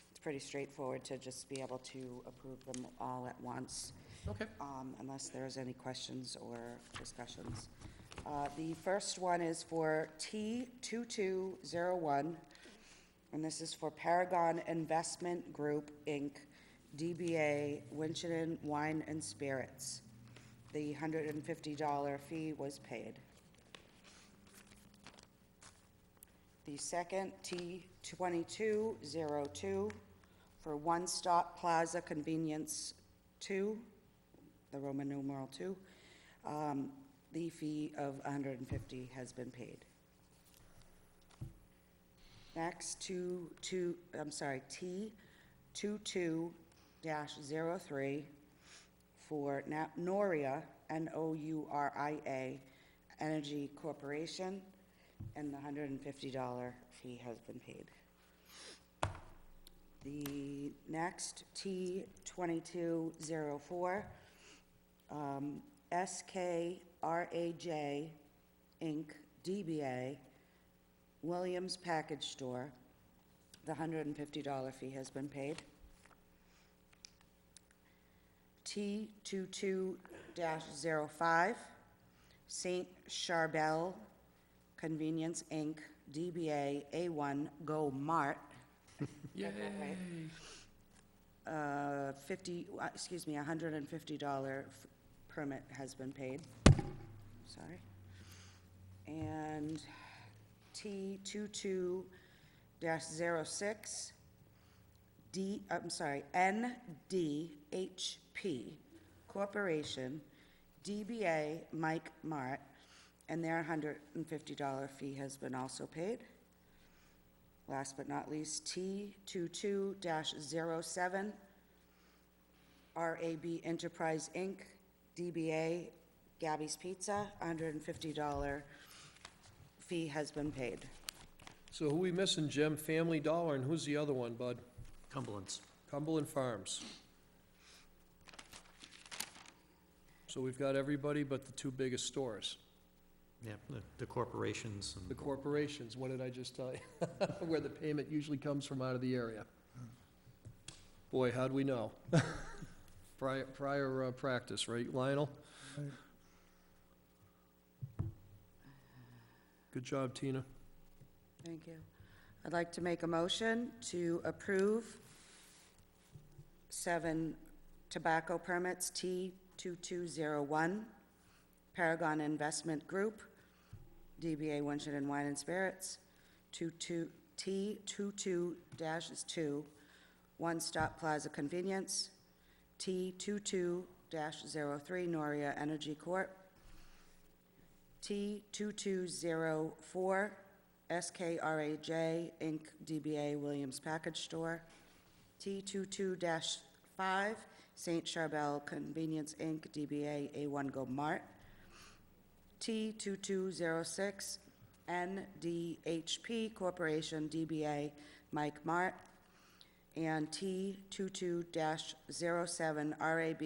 it's pretty straightforward to just be able to approve them all at once, Okay. unless there's any questions or discussions. The first one is for T2201, and this is for Paragon Investment Group, Inc., DBA Winchton Wine and Spirits. The $150 fee was paid. The second, T2202, for One Stop Plaza Convenience 2, the Roman numeral 2, the fee of $150 has been paid. Next, T22-03, for Noria, N-O-U-R-I-A, Energy Corporation, and the $150 fee has been paid. The next, T2204, SKRAJ, Inc., DBA, Williams Package Store, the $150 fee has been paid. T22-05, St. Charbel Convenience, Inc., DBA A1 Go Mart. Got that right? $150 permit has been paid. Sorry. And T22-06, NDHP Corporation, DBA Mike Mart, and their $150 fee has been also paid. Last but not least, T22-07, RAB Enterprise, Inc., DBA Gabby's Pizza, $150 fee has been paid. So who we missing, Jim? Family Dollar, and who's the other one, bud? Cumberland's. Cumberland Farms. So we've got everybody but the two biggest stores. Yeah, the corporations The and, corporations, what did I just tell you? Where the payment usually comes from out of the area. Boy, how'd we know? Prior practice, right, Lionel? Right. Good job, Tina. Thank you. I'd like to make a motion to approve 7 tobacco permits, T2201, Paragon Investment Group, DBA Winchendon Wine and Spirits, T22-2, One Stop Plaza Convenience, T22-03, Noria Energy Corp., T2204, SKRAJ Inc., DBA Williams Package Store, T22-5, St. Charbel Convenience Inc., DBA A1 Go Mart, T2206, NDHP Corporation, DBA Mike Mart, and T22-07, RAB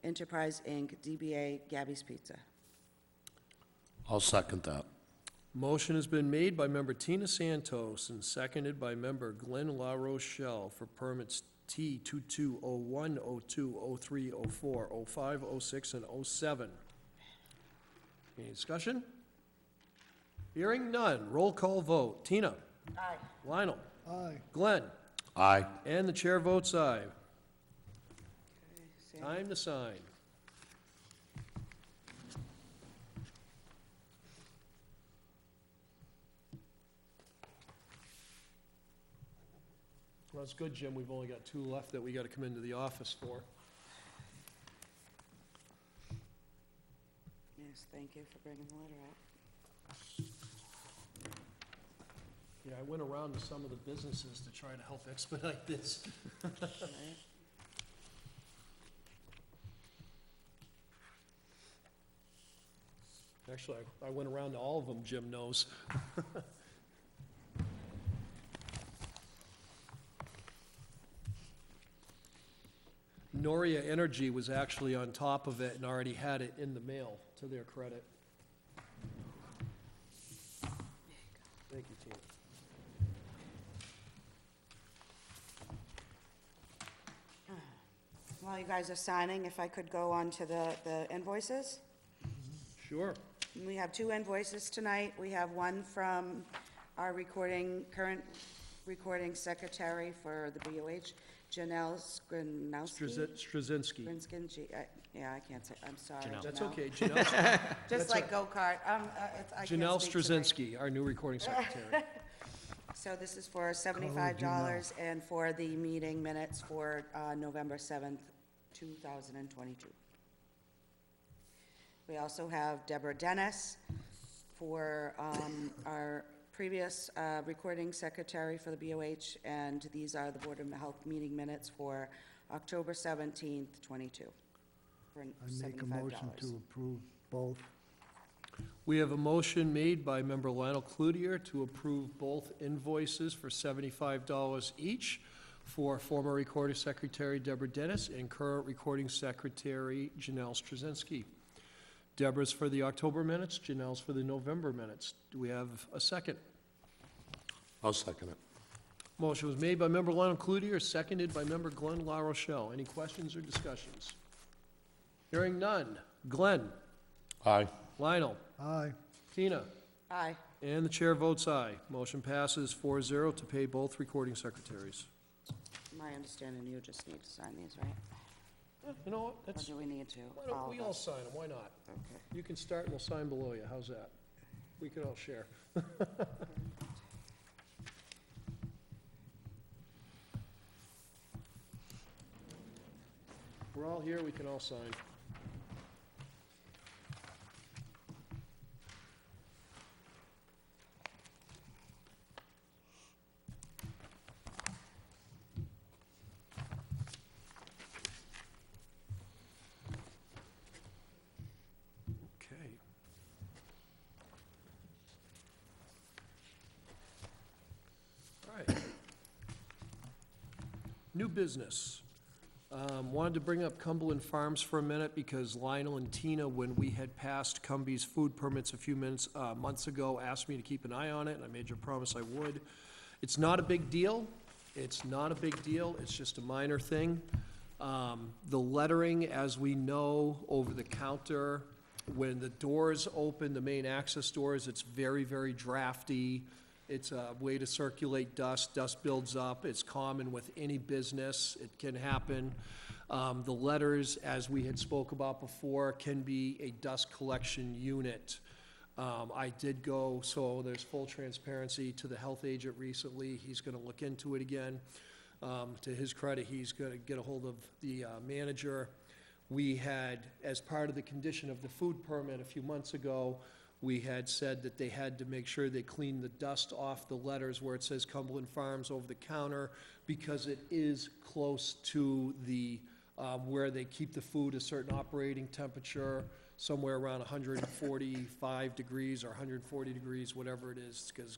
Enterprise Inc., DBA Gabby's Pizza. I'll second that. Motion has been made by member Tina Santos and seconded by member Glenn La Rochelle for permits T2201, 02, 03, 04, 05, 06, and 07. Any discussion? Hearing none. Roll call vote. Tina? Aye. Lionel? Aye. Glenn? Aye. And the chair votes aye. Time to sign. Well, that's good, Jim. We've only got 2 left that we got to come into the office for. Yes, thank you for bringing the letter up. Yeah, I went around to some of the businesses to try to help expedite this. Right. Actually, I went around to all of them, Jim knows. Noria Energy was actually on top of it and already had it in the mail, to their credit. Thank you, Tina. While you guys are signing, if I could go on to the invoices? Sure. We have 2 invoices tonight. We have one from our current recording secretary for the BOH, Janelle Skrinowski. Straczynski. Yeah, I can't say, I'm sorry, Janelle. That's Janelle. okay. Janelle Just like go-kart, I can't Janelle speak tonight. Straczynski, our new recording secretary. So this is for $75 and for the meeting minutes for November 7th, 2022. We also have Deborah Dennis for our previous recording secretary for the BOH, and these are the Board of Health meeting minutes for October 17th, 22, for I make a motion $75. to approve both. We have a motion made by member Lionel Cloutier to approve both invoices for $75 each for former recording secretary Deborah Dennis and current recording secretary Janelle Straczynski. Deborah's for the October minutes, Janelle's for the November minutes. Do we have a second? I'll second it. Motion was made by member Lionel Cloutier, seconded by member Glenn La Rochelle. Any questions or discussions? Hearing none. Glenn? Aye. Lionel? Aye. Tina? Aye. And the chair votes aye. Motion passes 4-0 to pay both recording secretaries. My understanding, you just need to sign these, right? You know what, Or that's, do we need to? why don't All we of all us? sign them, why not? Okay. You can start and we'll sign below you, how's that? We can all share. We're all here, we can all sign. new business. Wanted to bring up Cumberland Farms for a minute because Lionel and Tina, when we had passed Cumbies food permits a few months ago, asked me to keep an eye on it, and I made you a promise I would. It's not a big deal. It's not a big deal. It's just a minor thing. The lettering, as we know, over the counter, when the doors open, the main access doors, it's very, very drafty. It's a way to circulate dust. Dust builds up. It's common with any business. It can happen. The letters, as we had spoke about before, can be a dust collection unit. I did go, so there's full transparency, to the health agent recently. He's gonna look into it again. To his credit, he's gonna get a hold of the manager. We had, as part of the condition of the food permit a few months ago, we had said that they had to make sure they clean the dust off the letters where it says Cumberland Farms over the counter, because it is close to the, where they keep the food a certain operating temperature, somewhere around 145 degrees or 140 degrees, whatever it is, because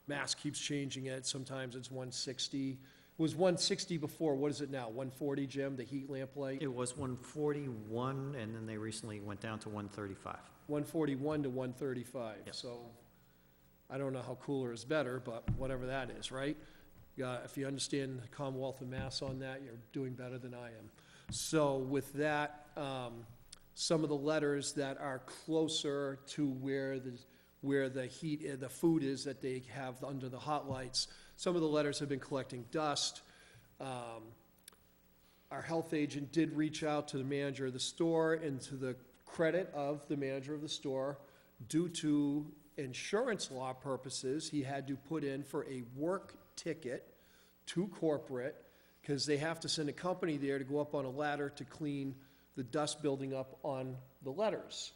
Mass keeps changing it. Sometimes it's 160. It was 160 before. What is it now? 140, Jim, the heat lamp light? It was 141, and then they recently went down to 135. 141 to 135. Yep. So I don't know how cooler is better, but whatever that is, right? Yeah, if you understand the Commonwealth of Mass on that, you're doing better than I am. So with that, some of the letters that are closer to where the heat, the food is that they have under the hot lights, some of the letters have been collecting dust. Our health agent did reach out to the manager of the store, and to the credit of the manager of the store, due to insurance law purposes, he had to put in for a work ticket to corporate, because they have to send a company there to go up on a ladder to clean the dust building up on the letters.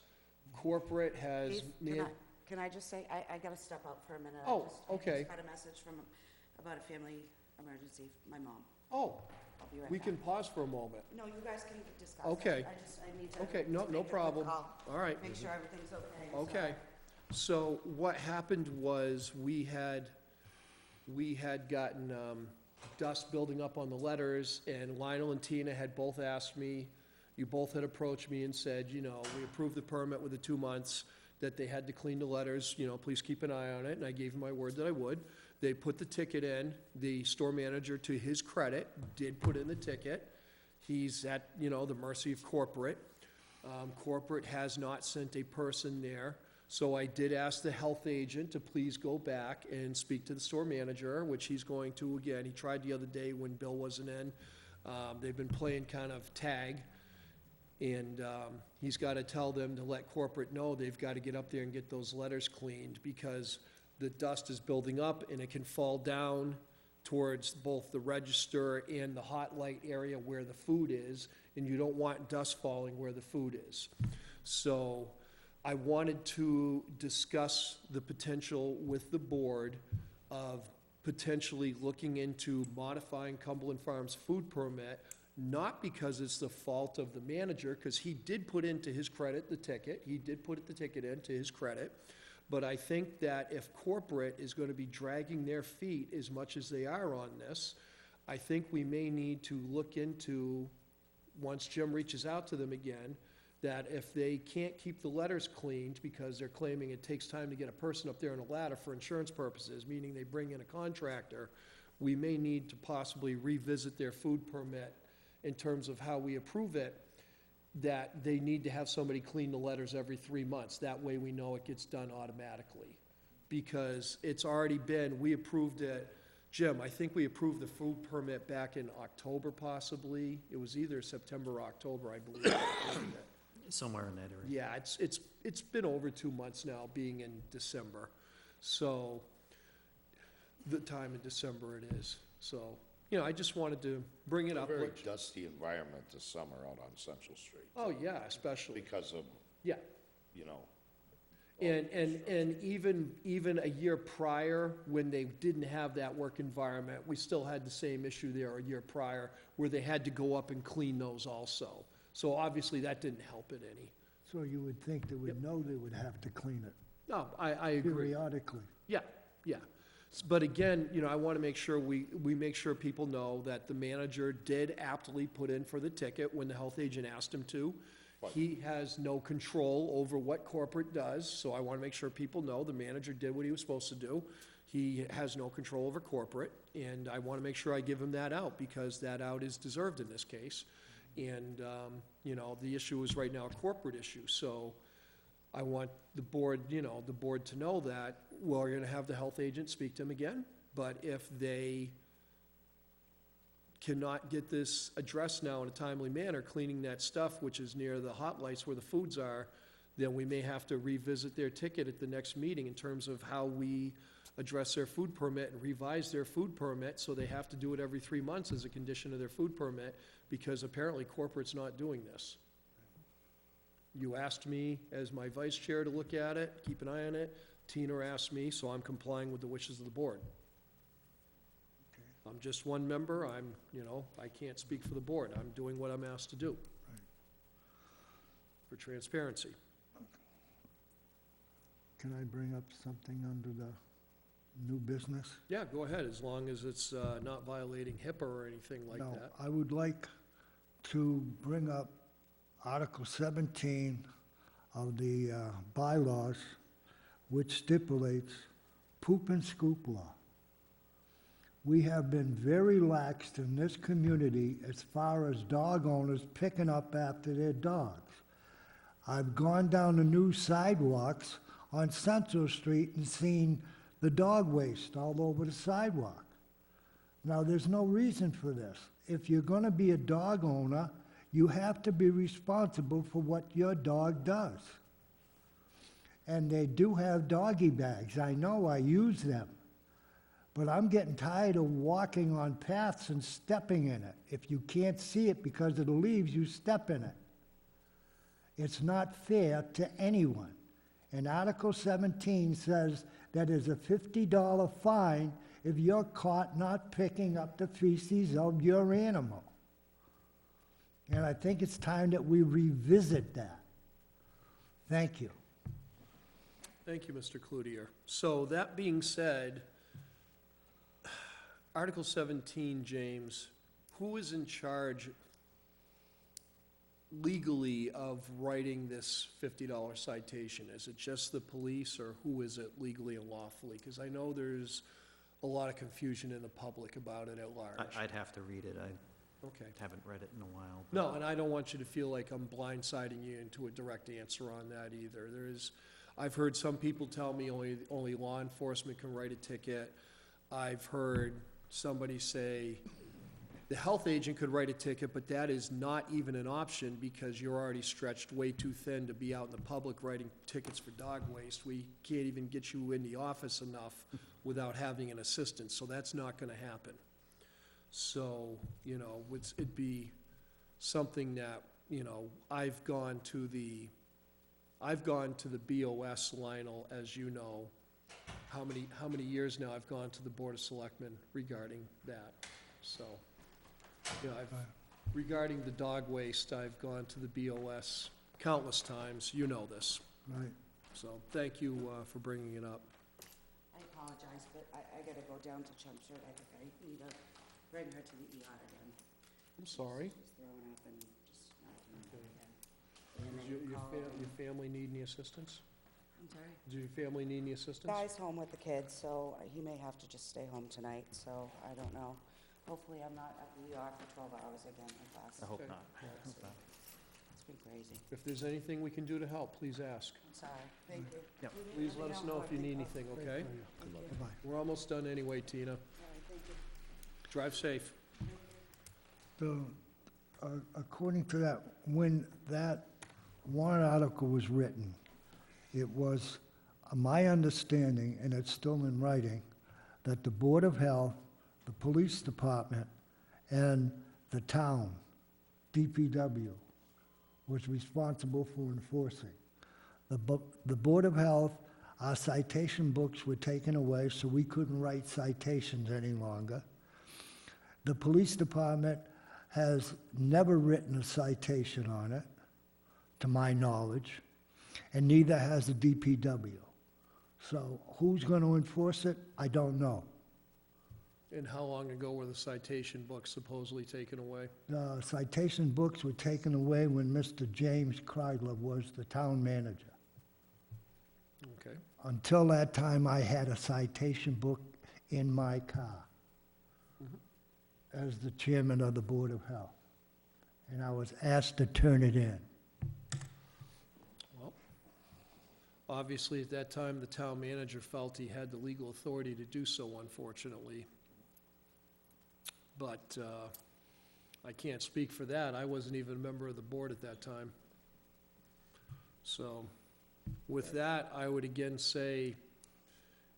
Corporate has Steve, can I just say, I gotta step out for a minute. Oh, I okay. just got a message about a family emergency, my mom. Oh, I'll be right we back. can pause for a moment. No, you guys can discuss. Okay. I need to. Okay, no make a quick problem. call, All right. Make sure everything's okay. Okay, Sorry. so what happened was we had gotten dust building up on the letters, and Lionel and Tina had both asked me, you both had approached me and said, you know, we approved the permit with the 2 months, that they had to clean the letters, you know, please keep an eye on it, and I gave them my word that I would. They put the ticket in. The store manager, to his credit, did put in the ticket. He's at, you know, the mercy of corporate. Corporate has not sent a person there. So I did ask the health agent to please go back and speak to the store manager, which he's going to again. He tried the other day when Bill wasn't in. They've been playing kind of tag. And he's got to tell them to let corporate know they've got to get up there and get those letters cleaned, because the dust is building up and it can fall down towards both the register and the hot light area where the food is, and you don't want dust falling where the food is. So I wanted to discuss the potential with the board of potentially looking into modifying Cumberland Farms' food permit, not because it's the fault of the manager, because he did put in, to his credit, the ticket. He did put the ticket in, to his credit. But I think that if corporate is going to be dragging their feet as much as they are on this, I think we may need to look into, once Jim reaches out to them again, that if they can't keep the letters cleaned because they're claiming it takes time to get a person up there on a ladder for insurance purposes, meaning they bring in a contractor, we may need to possibly revisit their food permit in terms of how we approve it, that they need to have somebody clean the letters every 3 months. That way we know it gets done automatically. Because it's already been, we approved it, Jim, I think we approved the food permit back in October possibly. It was either September or October, I believe. Somewhere in that area. Yeah, it's been over 2 months now, being in December. So, the time in December it is. So, you know, I just wanted to bring it It's a up. very which- dusty environment this summer out on Central Street. Oh, yeah, especially, Because of, yeah. you know. And even a year prior, when they didn't have that work environment, we still had the same issue there a year prior, where they had to go up and clean those also. So obviously, that didn't help it any. So you would think they would know they would have to clean it No, I agree. periodically. Yeah, yeah. But again, you know, I want to make sure we make sure people know that the manager did aptly put in for the ticket when the health agent asked him to. He has no control over what corporate does, so I want to make sure people know the manager did what he was supposed to do. He has no control over corporate, and I want to make sure I give him that out, because that out is deserved in this case. And, you know, the issue is right now a corporate issue, so I want the board, you know, the board to know that, well, we're gonna have the health agent speak to him again, but if they cannot get this addressed now in a timely manner, cleaning that stuff which is near the hot lights where the foods are, then we may have to revisit their ticket at the next meeting in terms of how we address their food permit and revise their food permit, so they have to do it every 3 months as a condition of their food permit, because apparently corporate's not doing this. You asked me as my vice chair to look at it, keep an eye on it. Tina asked me, so I'm complying with the wishes of the board. I'm just one member, you know, I can't speak for the board. I'm doing what I'm asked to do. For transparency. Can I bring up something under the new business? Yeah, go ahead, as long as it's not violating HIPAA or anything like No, that. I would like to bring up Article 17 of the bylaws, which stipulates poop and scoop law. We have been very lax in this community as far as dog owners picking up after their dogs. I've gone down the new sidewalks on Central Street and seen the dog waste all over the sidewalk. Now, there's no reason for this. If you're gonna be a dog owner, you have to be responsible for what your dog does. And they do have doggy bags. I know, I use them. But I'm getting tired of walking on paths and stepping in it. If you can't see it because of the leaves, you step in it. It's not fair to anyone. And Article 17 says that there's a $50 fine if you're caught not picking up the feces of your animal. And I think it's time that we revisit that. Thank you. Thank you, Mr. Cloutier. So that being said, Article 17, James, who is in charge legally of writing this $50 citation? Is it just the police, or who is it legally and lawfully? Because I know there's a lot of confusion in the public about it at large. I'd have to read it. I Okay. haven't read it in a while. but- No, and I don't want you to feel like I'm blindsiding you into a direct answer on that either. I've heard some people tell me only law enforcement can write a ticket. I've heard somebody say the health agent could write a ticket, but that is not even an option because you're already stretched way too thin to be out in the public writing tickets for dog waste. We can't even get you in the office enough without having an assistant, so that's not gonna happen. So, you know, it'd be something that, you know, I've gone to the BOS, Lionel, as you know, how many years now I've gone to the Board of Selectmen regarding that, so. You know, regarding the dog waste, I've gone to the BOS countless times, you know this, Right. so thank you for bringing it up. I apologize, but I gotta go down to Chelmsford. I think I need to bring her to the ER again. I'm sorry. She's throwing up and just not doing well again. And Does then your call and- your family need any assistance? I'm sorry? Does your family need any assistance? Guy's home with the kids, so he may have to just stay home tonight, so I don't know. Hopefully, I'm not at the ER for 12 hours again like last. I hope Okay. not. I hope not. It's been crazy. If there's anything we can do to help, please ask. I'm sorry. Thank you. Yep. You need- Please let us know if you need anything, okay? Thank you. Bye-bye. We're almost done anyway, Tina. All right, thank you. Drive safe. According to that, when that warrant article was written, it was my understanding, and it's still in writing, that the Board of Health, the Police Department, and the town, DPW, was responsible for enforcing. The Board of Health, our citation books were taken away, so we couldn't write citations any longer. The Police Department has never written a citation on it, to my knowledge, and neither has the DPW. So who's going to enforce it? I don't know. And how long ago were the citation books supposedly taken away? The citation books were taken away when Mr. James Kreidler was the town manager. Okay. Until that time, I had a citation book in my car as the chairman of the Board of Health. And I was asked to turn it in. Well, obviously, at that time, the town manager felt he had the legal authority to do so, unfortunately. But I can't speak for that. I wasn't even a member of the board at that time. So with that, I would again say,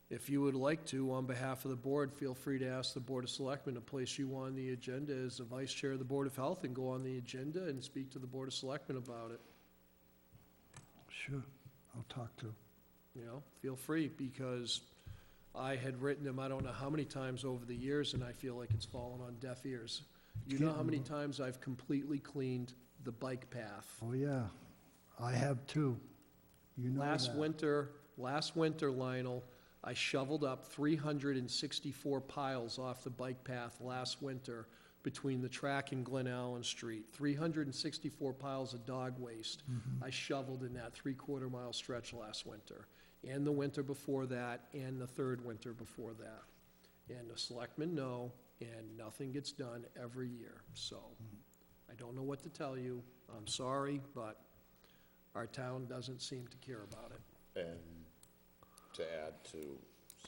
if you would like to, on behalf of the board, feel free to ask the Board of Selectmen to place you on the agenda as the Vice Chair of the Board of Health and go on the agenda and speak to the Board of Selectmen about it. Sure, I'll talk to. You know, feel free, because I had written them, I don't know how many times over the years, and I feel like it's fallen on deaf ears. You know how many times I've completely cleaned the bike path? Oh, yeah, I have too. You know Last that. winter, Lionel, I shoveled up 364 piles off the bike path last winter between the track and Glen Allen Street. 364 piles of dog waste I shoveled in that three-quarter-mile stretch last winter, and the winter before that, and the third winter before that. And the selectmen know, and nothing gets done every year. So I don't know what to tell you. I'm sorry, but our town doesn't seem to care about it. And to add to,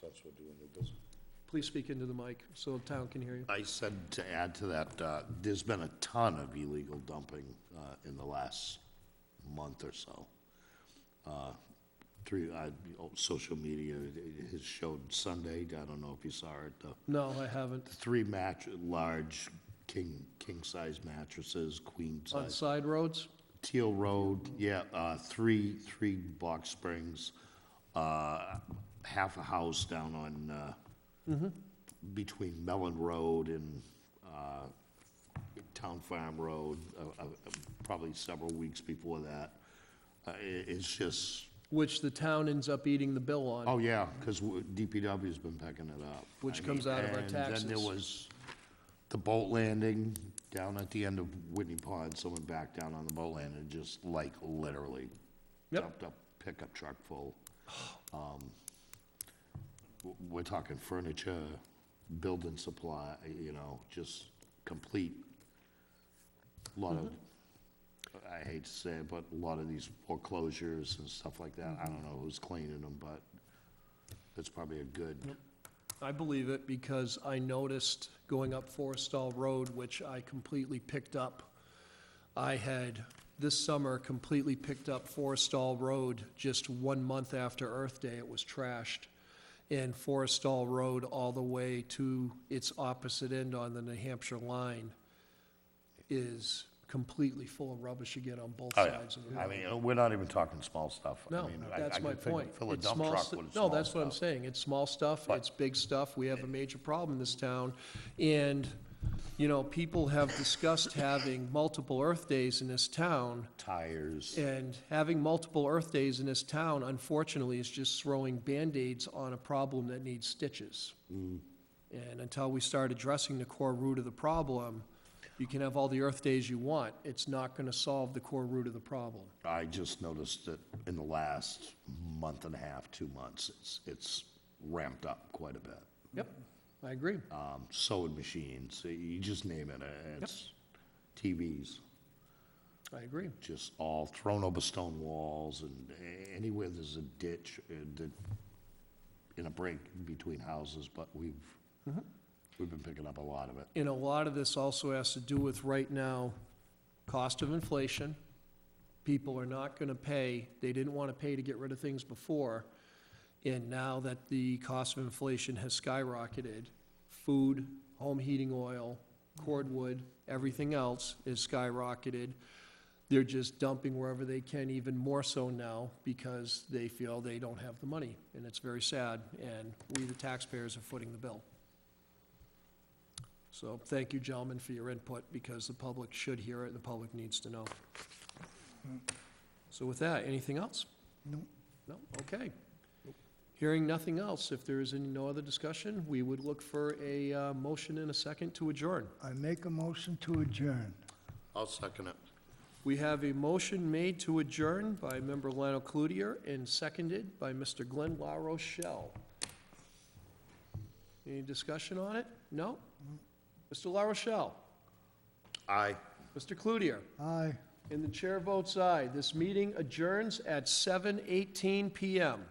since we're doing new business. Please speak into the mic so the town can hear you. I said to add to that, there's been a ton of illegal dumping in the last month or so. Through social media, it has showed Sunday, I don't know if you saw it, No, I haven't. 3 large king-size mattresses, On queen-size. side roads? Teal Road, yeah, three box springs, half a house down on, between Mellon Road and, Town Farm Road, probably several weeks before that. It's just, Which the town ends up eating the bill on. oh, yeah, because DPW's been picking it up. Which I comes mean, out of our And then there taxes. was the boat landing down at the end of Whitney Pond, someone backed down on the boat landing, and just like literally Yep. dumped up pickup truck full. We're talking furniture, building supply, you know, just complete, lot of, I hate to say it, but a lot of these foreclosures and stuff like that, I don't know who's cleaning them, but it's probably a good, I believe it because I noticed going up Forestall Road, which I completely picked up. I had, this summer, completely picked up Forestall Road just 1 month after Earth Day. It was trashed. And Forestall Road all the way to its opposite end on the New Hampshire line is completely full of rubbish again on both oh, yeah. sides of the road. I mean, we're not even talking small stuff. I No, mean, that's I my could fill- point. Fill a It's dump small truck stu- with No, small that's what I'm stuff. saying. It's small stuff, But- it's big stuff. We have a major problem in this town. And, you know, people have discussed having multiple Earth Days in this town. Tires, And having multiple Earth Days in this town, unfortunately, is just throwing Band-Aids on a problem that needs stitches. And until we start addressing the core root of the problem, you can have all the Earth Days you want. It's not gonna solve the core root of the problem. I just noticed that in the last month and a half, 2 months, it's ramped up quite a bit. Yep, I agree. Sewing machines, you just name it, it's TVs, I agree. just all thrown over stone walls, and anywhere there's a ditch, in a break between houses, but we've been picking up a lot of it. And a lot of this also has to do with, right now, cost of inflation. People are not gonna pay, they didn't wanna pay to get rid of things before. And now that the cost of inflation has skyrocketed, food, home heating oil, cordwood, everything else is skyrocketed. They're just dumping wherever they can, even more so now, because they feel they don't have the money. And it's very sad, and we, the taxpayers, are footing the bill. So thank you, gentlemen, for your input, because the public should hear it, and the public needs to know. So with that, anything else? No. No? Okay. Hearing nothing else, if there is no other discussion, we would look for a motion and a second to adjourn. I make a motion to adjourn. I'll second it. We have a motion made to adjourn by Member Lionel Cloutier and seconded by Mr. Glenn La Rochelle. Any discussion on it? No? Mr. La Rochelle? Aye. Mr. Cloutier? Aye. And the chair votes aye. This meeting adjourns at 7:18 PM.